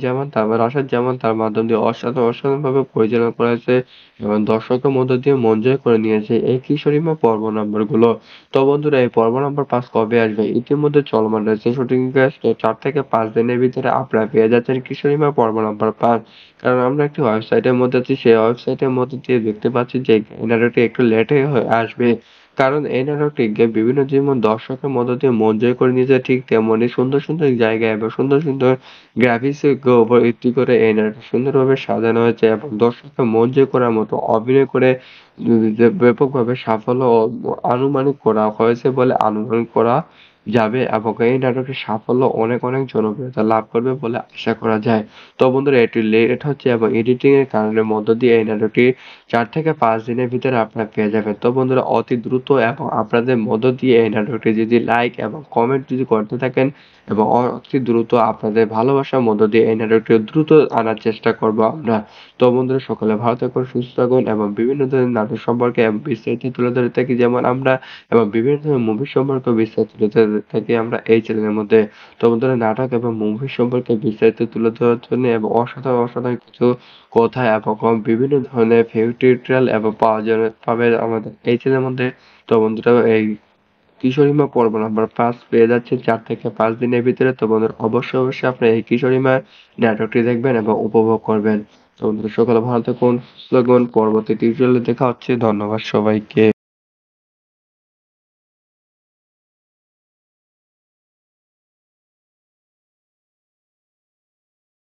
জামান তার মাধ্যম দিয়ে অসাধারণভাবে পরিচালনা করা হয়েছে এবং দর্শকের মধ্য দিয়ে মন জয় করে নিয়েছে এই কিশোরীমা পর্ব নাম্বারগুলো। তো বন্ধুরা, এই পর্ব নাম্বার 5 কবে আসবে? ইতিমধ্যে চলমান রয়েছে শুটিং কাজ। তো 4 থেকে 5 দিনের ভিতরে আপনারা পেয়ে যাচ্ছেন কিশোরীমা পর্ব নাম্বার 5। কারণ আমরা একটি ওয়েবসাইটের মধ্যে আছি, সেই ওয়েবসাইটের মধ্যে দিয়ে দেখতে পাচ্ছি যে এই নাটকটি একটু লেটে আসবে। কারণ এই নাটকটিকে বিভিন্ন যেমন দর্শকের মধ্য দিয়ে মন জয় করে নিয়েছে, ঠিক তেমনি সুন্দর সুন্দর জায়গায় এবং সুন্দর সুন্দর গ্রাফিক্সের উপর ভিত্তি করে এই নাটকটি সুন্দরভাবে সাজানো হয়েছে এবং দর্শককে মন জয় করার মতো অভিনয় করে যে ব্যাপকভাবে সাফল্য আনুমানিক করা হয়েছে বলে অনুমান করা যাবে এবং এই নাটকের সাফল্য অনেক অনেক জনপ্রিয়তা লাভ করবে বলে আশা করা যায়। তো বন্ধুরা, এটি লেট হচ্ছে এবং এডিটিং এর কারণের মধ্য দিয়ে এই নাটকটি 4 থেকে 5 দিনের ভিতরে আপনারা পেয়ে যাবেন। তো বন্ধুরা, অতি দ্রুত এবং আপনাদের মধ্য দিয়ে এই নাটকটি যদি লাইক এবং কমেন্ট যদি করতে থাকেন এবং অতি দ্রুত আপনাদের ভালোবাসার মধ্য দিয়ে এই নাটকটি দ্রুত আনার চেষ্টা করব আমরা। তো বন্ধুরা, সকলে ভালো থাকুন, সুস্থ থাকুন এবং বিভিন্ন ধরনের নাটক সম্পর্কে এবং বিস্তারিত তুলে ধরে থাকি যেমন আমরা এবং বিভিন্ন ধরনের মুভি সম্পর্কে বিস্তারিত তুলে ধরে থাকি আমরা এই চ্যানেলের মধ্যে। তো বন্ধুরা, নাটক এবং মুভি সম্পর্কে বিস্তারিত তুলে ধরার জন্য এবং অসাধারণ কিছু কথা এবং বিভিন্ন ধরনের টিউটোরিয়াল এবং পাবে আমাদের এই চ্যানেলের মধ্যে। তো বন্ধুরা, এই কিশোরীমা পর্ব নাম্বার 5 পেয়ে যাচ্ছেন 4 থেকে 5 দিনের ভিতরে। তো বন্ধুরা, অবশ্যই আপনি এই কিশোরীমা নাটকটি দেখবেন এবং উপভোগ করবেন। তো বন্ধুরা, সকলে ভালো থাকুন, সুস্থ থাকুন। পরবর্তী টিউটোরিয়ালে দেখা হচ্ছে। ধন্যবাদ সবাইকে।